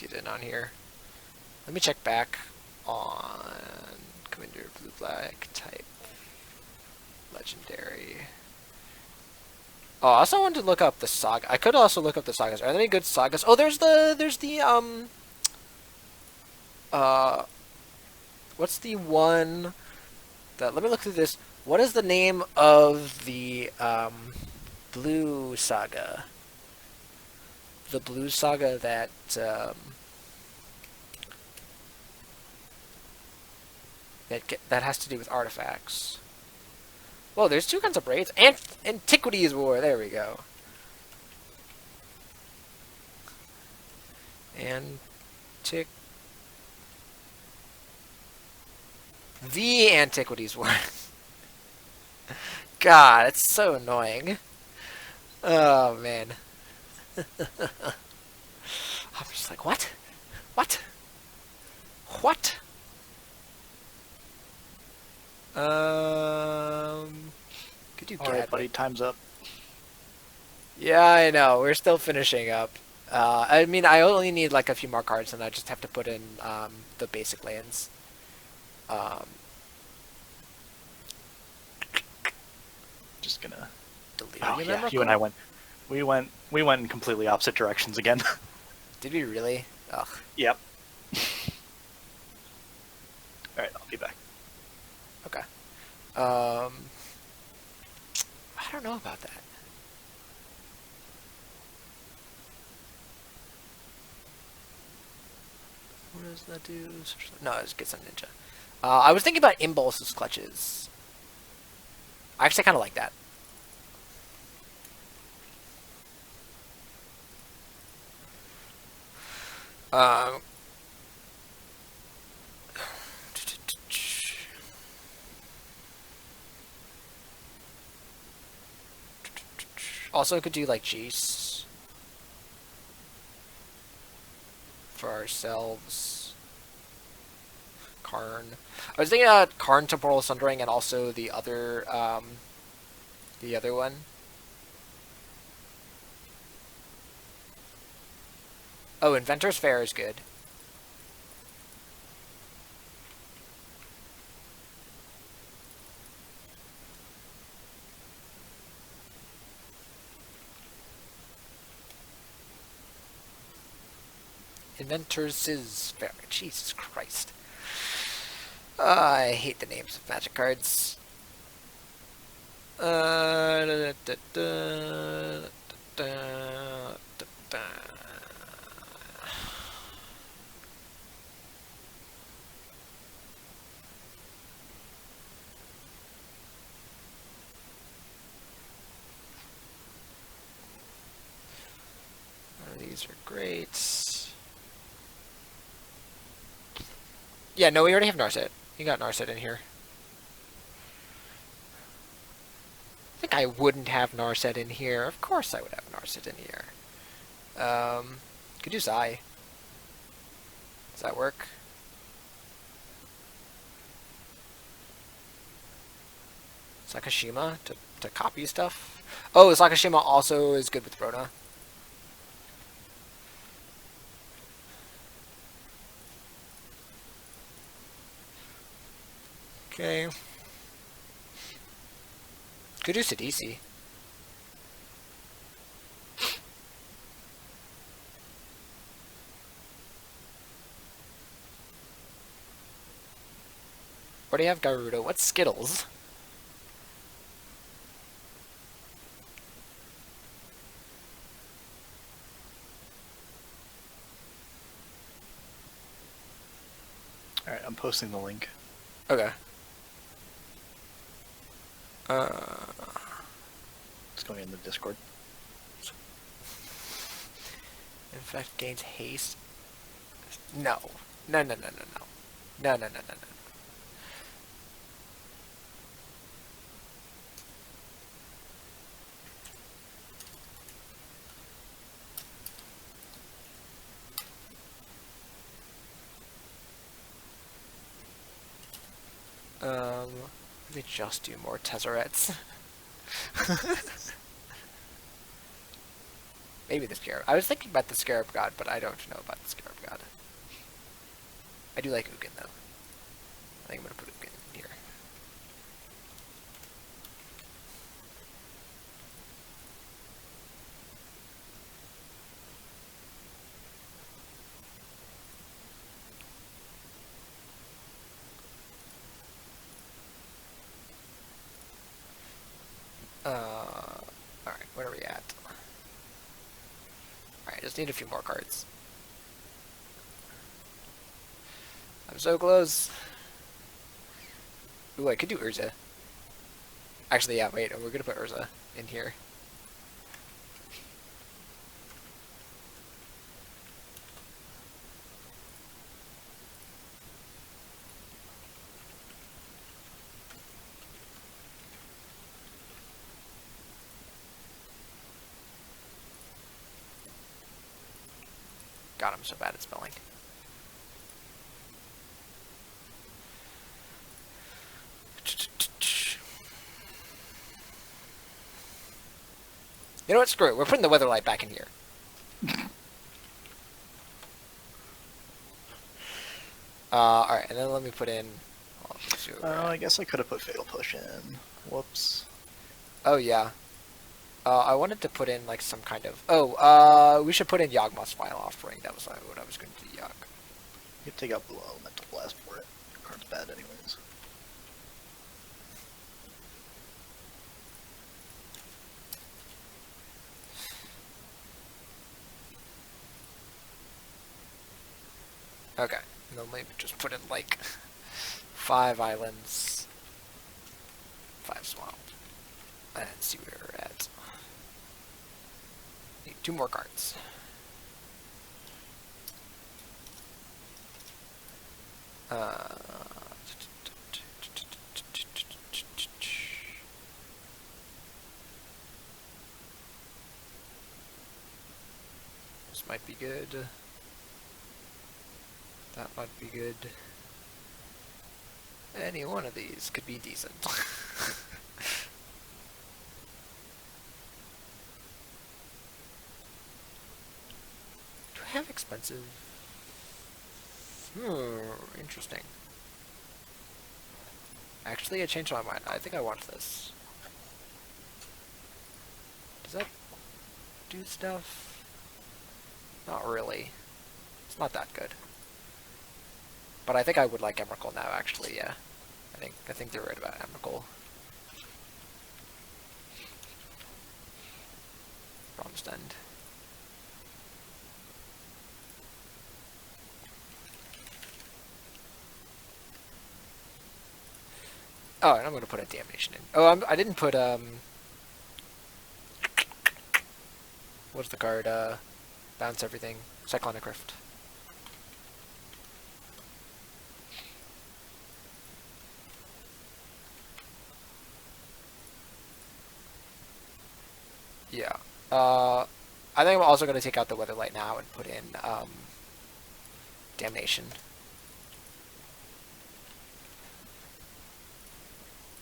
get in on here. Let me check back on Commander Blue Black type legendary. Oh, I also wanted to look up the saga. I could also look up the sagas. Are there any good sagas? Oh, there's the uh what's the one that, let me look through this. What is the name of the blue saga? The blue saga that that has to do with artifacts. Well, there's two kinds of braids. Antiquities War. There we go. Antic. The Antiquities War. God, it's so annoying. Oh man. I'm just like, what? What? What? Could you All right, get buddy, time's up. Yeah, I know. We're still finishing up. I mean, I only need like a few more cards, and I just have to put in the basic lands. Um, Just gonna. Delirium Oh yeah, Emrakul? you and I we went in completely opposite directions again. Did we really? Ugh. Yep. All right, I'll be back. Okay. I don't know about that. What does that do? No, it gets a ninja. I was thinking about Impulse's clutches. I actually kind of like that. Um, also, could do like Jace for ourselves. Karn. I was thinking about Karn Temporal Sundering and also the other one. Oh, Inventor's Fair is good. Inventor's Fair. Jesus Christ. I hate the names of magic cards. Da, da, da, da, da, da. These are great. Yeah, no, we already have Narset. You got Narset in here. I think I wouldn't have Narset in here. Of course I would have Narset in here. Could do Zai. Does that work? Sakashima to copy stuff? Oh, Sakashima also is good with Rona. Okay. Could do Sidisi. What do you have, Garuda? What's Skittles? Alright, I'm posting the link. Okay. It's going in the Discord. In fact, gains haste. No. No, no, no, no, no. No, no, no, no, no. Let me just do more Tezzerets. Maybe the Scarab. I was thinking about the Scarab God, but I don't know about the Scarab God. I do like Ugin, though. I think I'm gonna put Ugin in here. Alright, where are we at? Alright, just need a few more cards. I'm so close. Ooh, I could do Urza. Actually, yeah, wait, we're gonna put Urza in here. God, I'm so bad at spelling. You know what? Screw it. We're putting the weather light back in here. Alright, and then let me put in... I guess I could have put Fatal Push in. Whoops. Oh, yeah. I wanted to put in, like, some kind of... we should put in Yawgmoth's Final Offering. That was what I was going to do, Yawg. You can take out Blue Elemental Blast for it. The card's bad anyways. Okay. And then maybe just put in, like, 5 islands, 5 swamp, and see where we're at. Need 2 more cards. This might be good. That might be good. Any one of these could be decent. Do I have expensive? Interesting. Actually, I changed my mind. I think I want this. Does that do stuff? Not really. It's not that good. But I think I would like Emrakul now, actually, yeah. I think they're right about Emrakul. Promised End. Oh, and I'm gonna put a Damnation in. Oh, I didn't put, what's the card? Bounce everything. Cyclonic Rift. Yeah. I think I'm also going to take out the Weatherlight now and put in Damnation.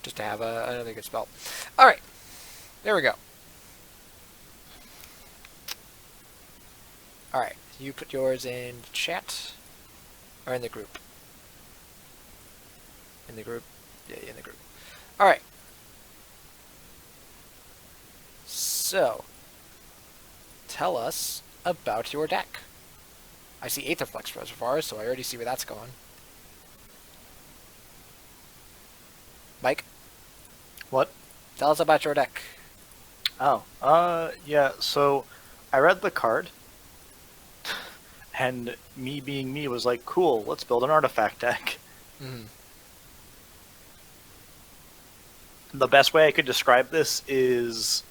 Just to have another good spell. Alright. There we go. Alright. You put yours in chat? Or in the group? In the group? Yeah, in the group. Alright. So, tell us about your deck. I see Aetherflex Reservoir, so I already see where that's going. Mike, What? tell us about your deck. Oh, yeah. So I read the card, and me being me was like, cool. Let's build an artifact deck. Mm. The best way I could describe this is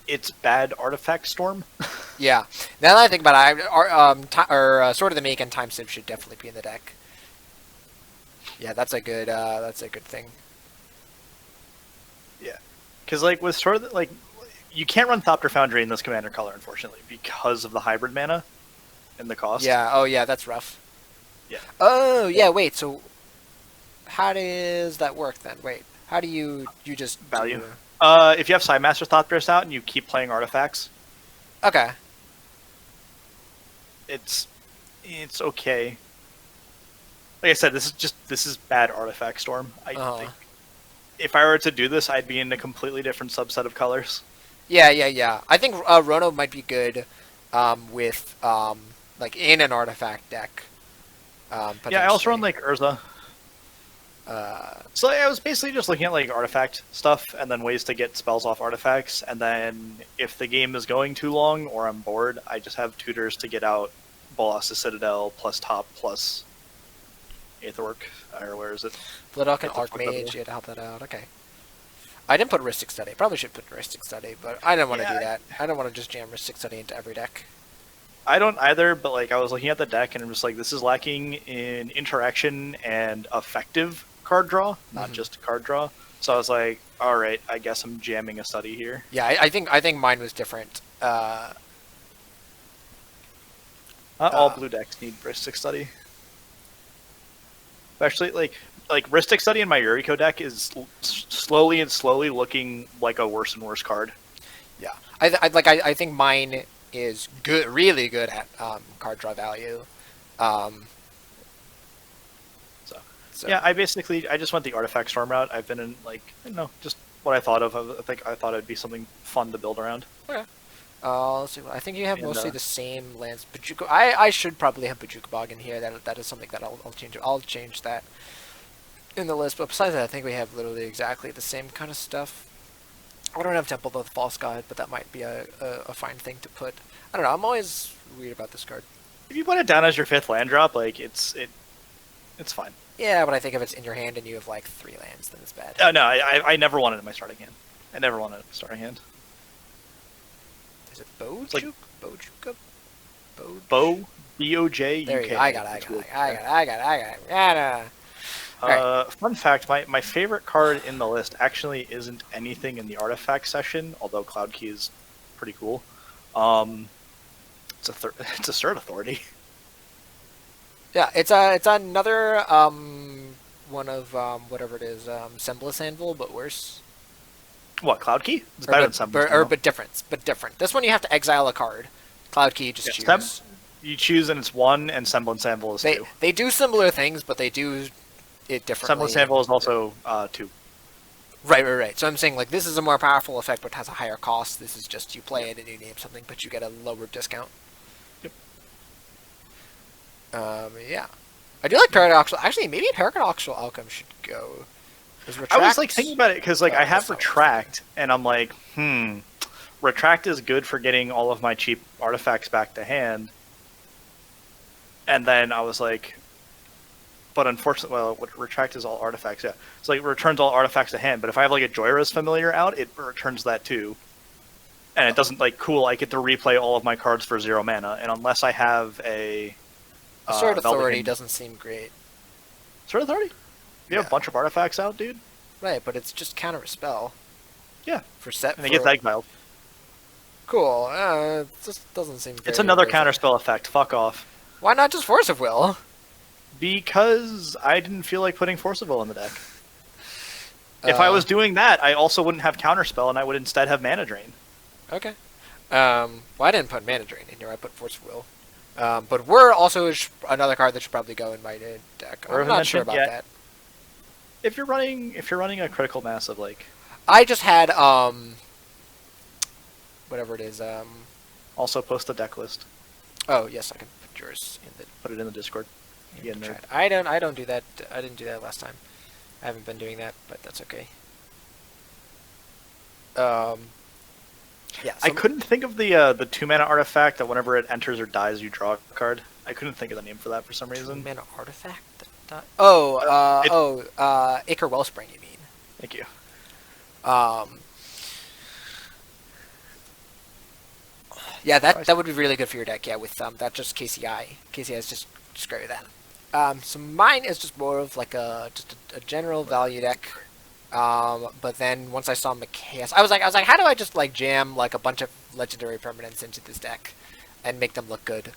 it's bad artifact storm. Yeah. Now that I think about it, Sword of the Make and Time Sieve should definitely be in the deck. Yeah, that's a good thing. Yeah, because like with sort of like you can't run Thopter Foundry in this commander color, unfortunately, because of the hybrid mana and the cost. Yeah. Oh, yeah. That's rough. Yeah. Oh, yeah. Wait. So, how does that work then? Wait. How do you just Value. do If you have Sidemaster Thopters out and you keep playing artifacts, Okay. it's okay. Like I said, this is bad artifact storm. I think if I were to do this, I'd be in a completely different subset of colors. Yeah. I think Rona might be good with like in an artifact deck. Yeah, I also run like Urza. Uh, So I was basically just looking at like artifact stuff and then ways to get spells off artifacts. And then if the game is going too long or I'm bored, I just have tutors to get out Bolas's Citadel plus Top plus Aetherwork. Or where is it? Bloodhawk and Archmage, yeah, to help that out. Okay. I didn't put Rhystic Study. Probably should put Rhystic Study, but I didn't want to do that. I don't want to just jam Rhystic Study into every deck. I don't either, but like I was looking at the deck and I'm just like, this is lacking in interaction and effective card draw, not just card draw. So I was like, all right, I guess I'm jamming a study here. Yeah, I think mine was different. All blue decks need Rhystic Study. Especially like Rhystic Study in my Yuriko deck is slowly looking like a worse and worse card. Yeah, I think mine is good, really good at card draw value. So yeah, I just went the artifact storm route. I've been in like I don't know, just what I thought of. I thought it'd be something fun to build around. Okay. Let's see. I think you have mostly the same lands. Bajuka. I should probably have Bajuka Bog in here. That is something that I'll change. I'll change that in the list. But besides that, I think we have literally exactly the same kind of stuff. I don't have Temple of the False God, but that might be a fine thing to put. I don't know. I'm always weird about this card. If you put it down as your 5th land drop, like it's fine. Yeah, but I think if it's in your hand and you have like 3 lands, then it's bad. Oh no, I never wanted it in my starting hand. I never wanted it in my starting hand. Is it Bojuka? Like, Bojuka? B-O-J-U-K. There you go. I got it. Right. Fun fact, my favorite card in the list actually isn't anything in the artifact section, although Cloud Key is pretty cool. It's a Third Authority. Yeah, it's another one of whatever it is, Semblance Anvil, but worse. What, Cloud Key? It's better than Semblance Anvil. But different. This one you have to exile a card. Cloud Key, you just choose. You choose and it's 1, and Semblance Anvil is 2. They do similar things, but they do it differently. Semblance Anvil is also 2. Right. So I'm saying, like, this is a more powerful effect, but has a higher cost. This is just you play it and you name something, but you get a lower discount. Yep. Yeah. I do like Paradoxical. Actually, maybe Paradoxical Outcome should go. I was like thinking about it because like I have Retract, and I'm like, Retract is good for getting all of my cheap artifacts back to hand. And then I was like, but unfortunately, well, Retract is all artifacts. Yeah, it's like it returns all artifacts to hand. But if I have like a Joyra's Familiar out, it returns that too. And it doesn't like cool. I get to replay all of my cards for 0 mana, and unless I have a Sword Authority doesn't seem great. Sword Authority? You have a bunch of artifacts out, dude. Right, but it's just counter a spell. Yeah. And they get exiled. Cool. It just doesn't seem great. It's another counter spell effect. Fuck off. Why not just Force of Will? Because I didn't feel like putting Force of Will in the deck. If I was doing that, I also wouldn't have counterspell, and I would instead have Mana Drain. Okay. Well, I didn't put Mana Drain in here. I put Force of Will. But we're also another card that should probably go in my deck. I'm not sure about that. If you're running a critical mass of like, I just had whatever it is. Also post a deck list. Oh yes, I can put yours in the. Put it in the Discord. Yeah, nerd. Chat. I don't do that. I didn't do that last time. I haven't been doing that, but that's okay. Yeah. I couldn't think of the 2-mana artifact that whenever it enters or dies, you draw a card. I couldn't think of the name for that for some reason. 2-mana artifact. Ichor Wellspring. You mean? Thank you. Yeah, that would be really good for your deck. Yeah, with that just KCI. KCI is just great with that. So mine is just more of like a general value deck. But then once I saw Mikaeus, I was like, how do I just like jam like a bunch of legendary permanents into this deck and make them look good?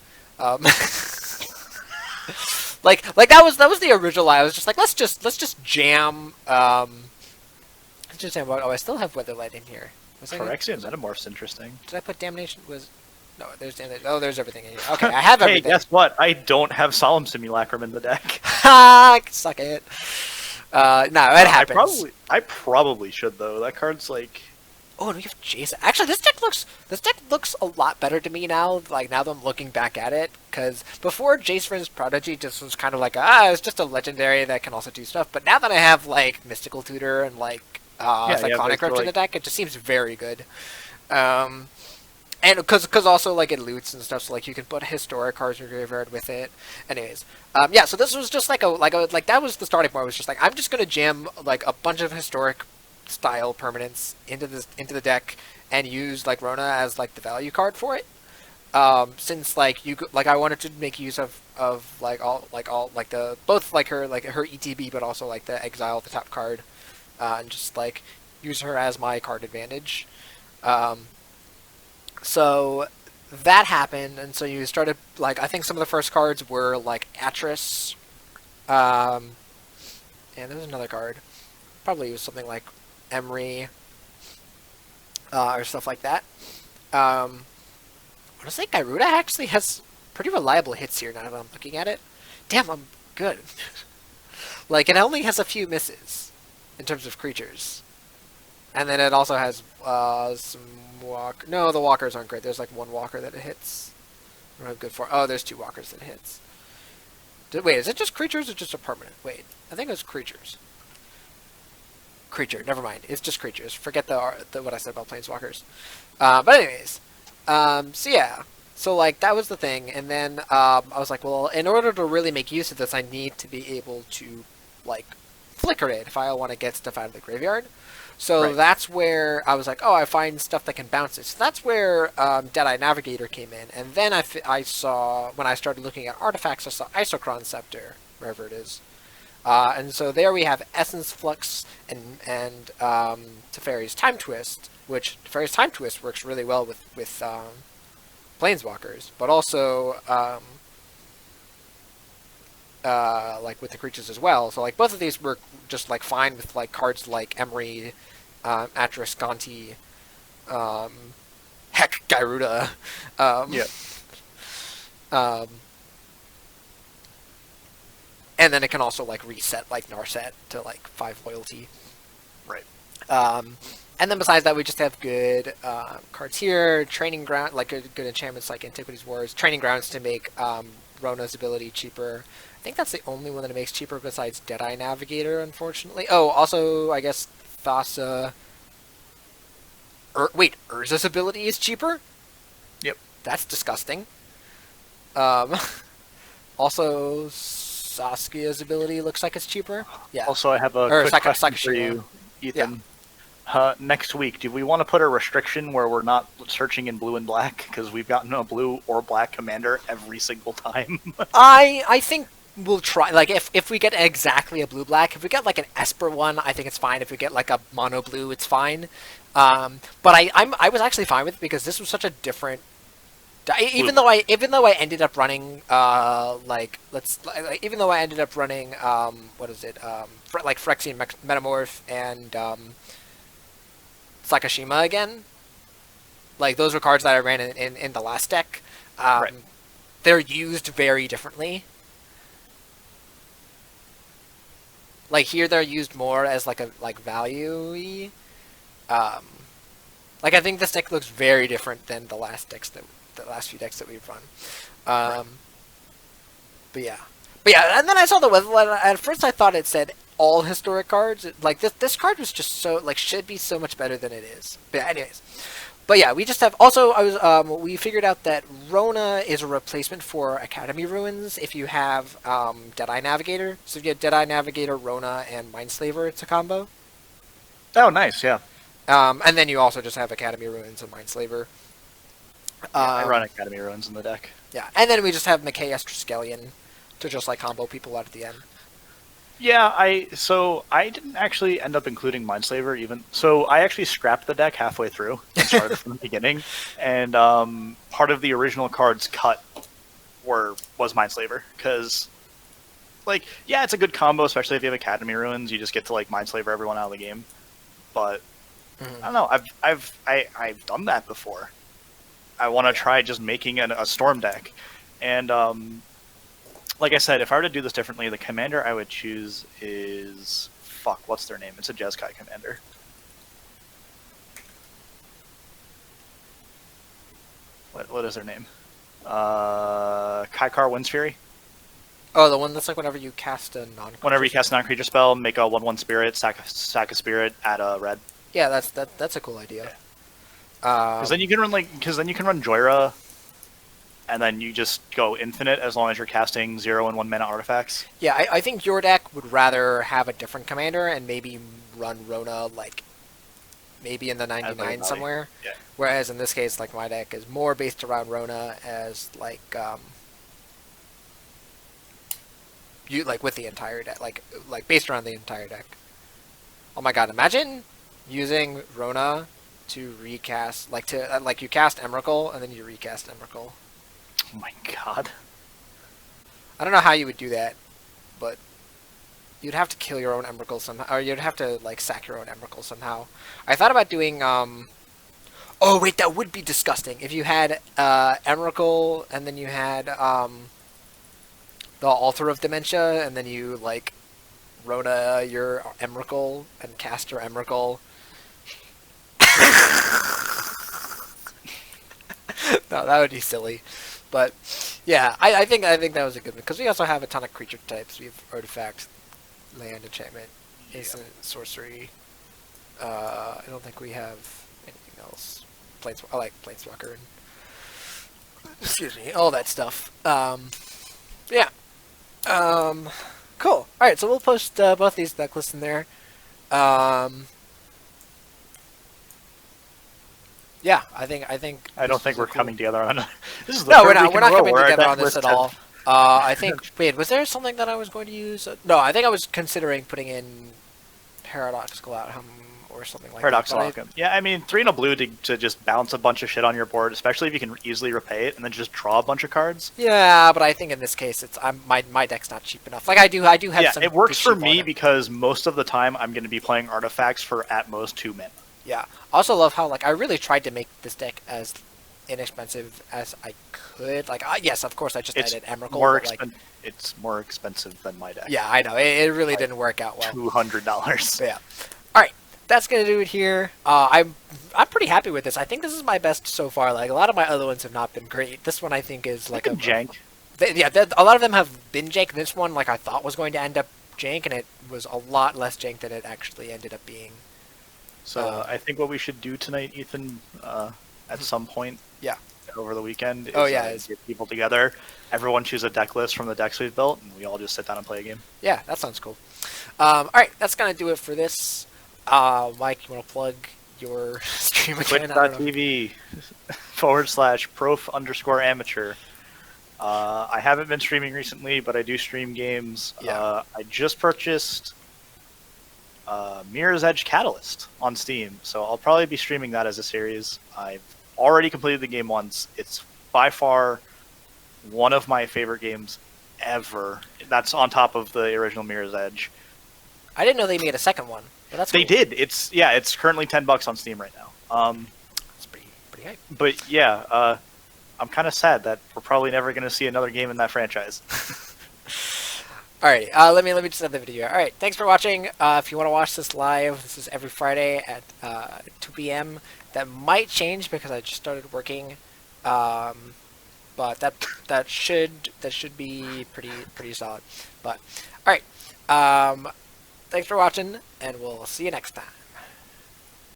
like that was the original. I was just like, let's just jam. Let's just jam. Oh, I still have Weatherlight in here. Phyrexian Metamorph's interesting. Did I put Damnation? No, there's Damnation. Oh, there's everything in here. Okay, I have everything. Hey, guess what? I don't have Solemn Simulacrum in the deck. Ha! Suck it. No, it happens. I probably should though. That card's like. Oh, and we have Jason. Actually, this deck looks a lot better to me now. Like now that I'm looking back at it, because before Jace's Prodigy just was kind of like it's just a legendary that can also do stuff. But now that I have like Mystical Tutor and like Cyclonic Rift in the deck, it just seems very good. And because also like it loots and stuff, so like you can put historic cards in your graveyard with it. Anyways, yeah. So this was just like that was the starting point. It was just like I'm just gonna jam like a bunch of historic style permanents into the deck and use like Rona as like the value card for it. Since like I wanted to make use of both like her ETB, but also like the exile the top card, and just like use her as my card advantage. So that happened, and so you started like I think some of the first cards were like Atris, and there was another card, probably it was something like Emery, or stuff like that. Honestly, Gyruda actually has pretty reliable hits here now that I'm looking at it. Damn, I'm good. Like it only has a few misses in terms of creatures, and then it also has some walk. No, the walkers aren't great. There's like one walker that it hits. I don't have good for. Oh, there's two walkers that it hits. Wait, is it just creatures or just a permanent? Wait, I think it was creatures. Creature, never mind. It's just creatures. Forget the what I said about planeswalkers. But anyways, so yeah. So like that was the thing, and then I was like, well, in order to really make use of this, I need to be able to like flicker it if I want to get stuff out of the graveyard. So that's where I was like, oh, I find stuff that can bounce it. So that's where Deadeye Navigator came in. And then I saw, when I started looking at artifacts, I saw Isochron Scepter, wherever it is. And so there we have Essence Flux and Teferi's Time Twist, which Teferi's Time Twist works really well with Planeswalkers, but also like with the creatures as well. So like both of these work just like fine with like cards like Emery, Atris, Gonti, heck, Gyruda. And then it can also like reset like Narset to like 5 loyalty. Right. And then besides that, we just have good cards here. Training Ground, like good enchantments like Antiquities Wars. Training Grounds to make Rona's ability cheaper. I think that's the only one that it makes cheaper besides Deadeye Navigator, unfortunately. Oh, also, I guess Thassa... wait, Urza's ability is cheaper? Yep. That's disgusting. Also, Saskia's ability looks like it's cheaper. Yeah. Also, I have a quick question for you, Ethan. Yeah. Next week, do we want to put a restriction where we're not searching in blue and black? Because we've gotten a blue or black commander every single time. I think we'll try, like, if we get exactly a blue-black, if we get, like, an Esper one, I think it's fine. If we get, like, a mono-blue, it's fine. But I was actually fine with it because this was such a different... Even though I ended up running, what is it, like, Phyrexian Metamorph and, Sakashima again. Like, those were cards that I ran in the last deck. They're used very differently. Like, here they're used more as, like, a value-y. Like, Like I think this deck looks very different than the last few decks that we've run. But yeah, and then I saw the weather. At first, I thought it said all historic cards. Like this card was just so like should be so much better than it is. But anyways, but yeah, we just have also we figured out that Rona is a replacement for Academy Ruins if you have Deadeye Navigator. So if you have Deadeye Navigator, Rona, and Mindslaver, it's a combo. Oh, nice, yeah. And then you also just have Academy Ruins and Mindslaver. I run Academy Ruins in the deck. Yeah, and then we just have McKay Estraskelion to just like combo people out at the end. Yeah, I didn't actually end up including Mindslaver even. So I actually scrapped the deck halfway through and started from the beginning. And part of the original cards cut was Mindslaver because, like, yeah, it's a good combo, especially if you have Academy Ruins. You just get to like Mindslaver everyone out of the game. But I don't know. I've done that before. I want to try just making a Storm deck, and like I said, if I were to do this differently, the commander I would choose is what's their name? It's a Jeskai commander. What is their name? Kaikar Windsfury. Oh, the one that's like whenever you cast a non-creature. Whenever you cast a non-creature spell, make a 1/1 spirit, sack a spirit, add a red. Yeah, that's a cool idea. Because then you can run Joyra, and then you just go infinite as long as you're casting 0 and 1 mana artifacts. Yeah, I think your deck would rather have a different commander and maybe run Rona like maybe in the 99 somewhere. Yeah. Whereas in this case, like my deck is more based around Rona as like you like with the entire deck, like based around the entire deck. Oh my god! Imagine using Rona to recast, like you cast Emrakul and then you recast Emrakul. Oh my god! I don't know how you would do that, but you'd have to kill your own Emrakul somehow, or you'd have to like sack your own Emrakul somehow. I thought about doing oh wait, that would be disgusting if you had Emrakul and then you had the Altar of Dementia and then you like Rona your Emrakul and cast your Emrakul. No, that would be silly. But yeah, I think that was a good one because we also have a ton of creature types. We have artifact, land, enchantment, instant, sorcery. I don't think we have anything else. I like Planeswalker and excuse me, all that stuff. Yeah. Cool. All right, so we'll post both these deck lists in there. Yeah, I don't think we're coming together on. This is no, we're not coming together on this at all. I think. Wait, was there something that I was going to use? No, I think I was considering putting in Paradoxical Outcome or something like Paradoxical that. Outcome. Yeah, I mean, 3 and a blue to just bounce a bunch of shit on your board, especially if you can easily repay it and then just draw a bunch of cards. Yeah, but I think in this case, my deck's not cheap enough. Like I do have some. Yeah, it works for me because most of the time I'm going to be playing artifacts for at most 2 mana. Yeah. I also love how like I really tried to make this deck as inexpensive as I could. Like yes, of course I just added Emrakul. It's more expensive than my deck. Yeah, I know. It really didn't work out well. $200. Yeah. All right. That's gonna do it here. I'm pretty happy with this. I think this is my best so far. Like a lot of my other ones have not been great. This one I think is like a jank. A lot of them have been jank. This one like I thought was going to end up jank, and it was a lot less jank than it actually ended up being. So I think what we should do tonight, Ethan, at some point, over the weekend, is get people together. Everyone choose a deck list from the decks we've built, and we all just sit down and play a game. Yeah, that sounds cool. All right, that's gonna do it for this. Mike, you want to plug your stream again? Twitch.tv/prof_amateur. I haven't been streaming recently, but I do stream games. Yeah. I just purchased Mirror's Edge Catalyst on Steam, so I'll probably be streaming that as a series. I've already completed the game once. It's by far one of my favorite games ever. That's on top of the original Mirror's Edge. I didn't know they made a second one. But that's cool. They did. It's currently $10 on Steam right now. That's pretty hype. But yeah, I'm kind of sad that we're probably never going to see another game in that franchise. Alrighty, let me just end the video. Alright, thanks for watching. If you want to watch this live, this is every Friday at 2 p.m. That might change because I just started working, but that should be pretty solid. But alright, thanks for watching, and we'll see you next time.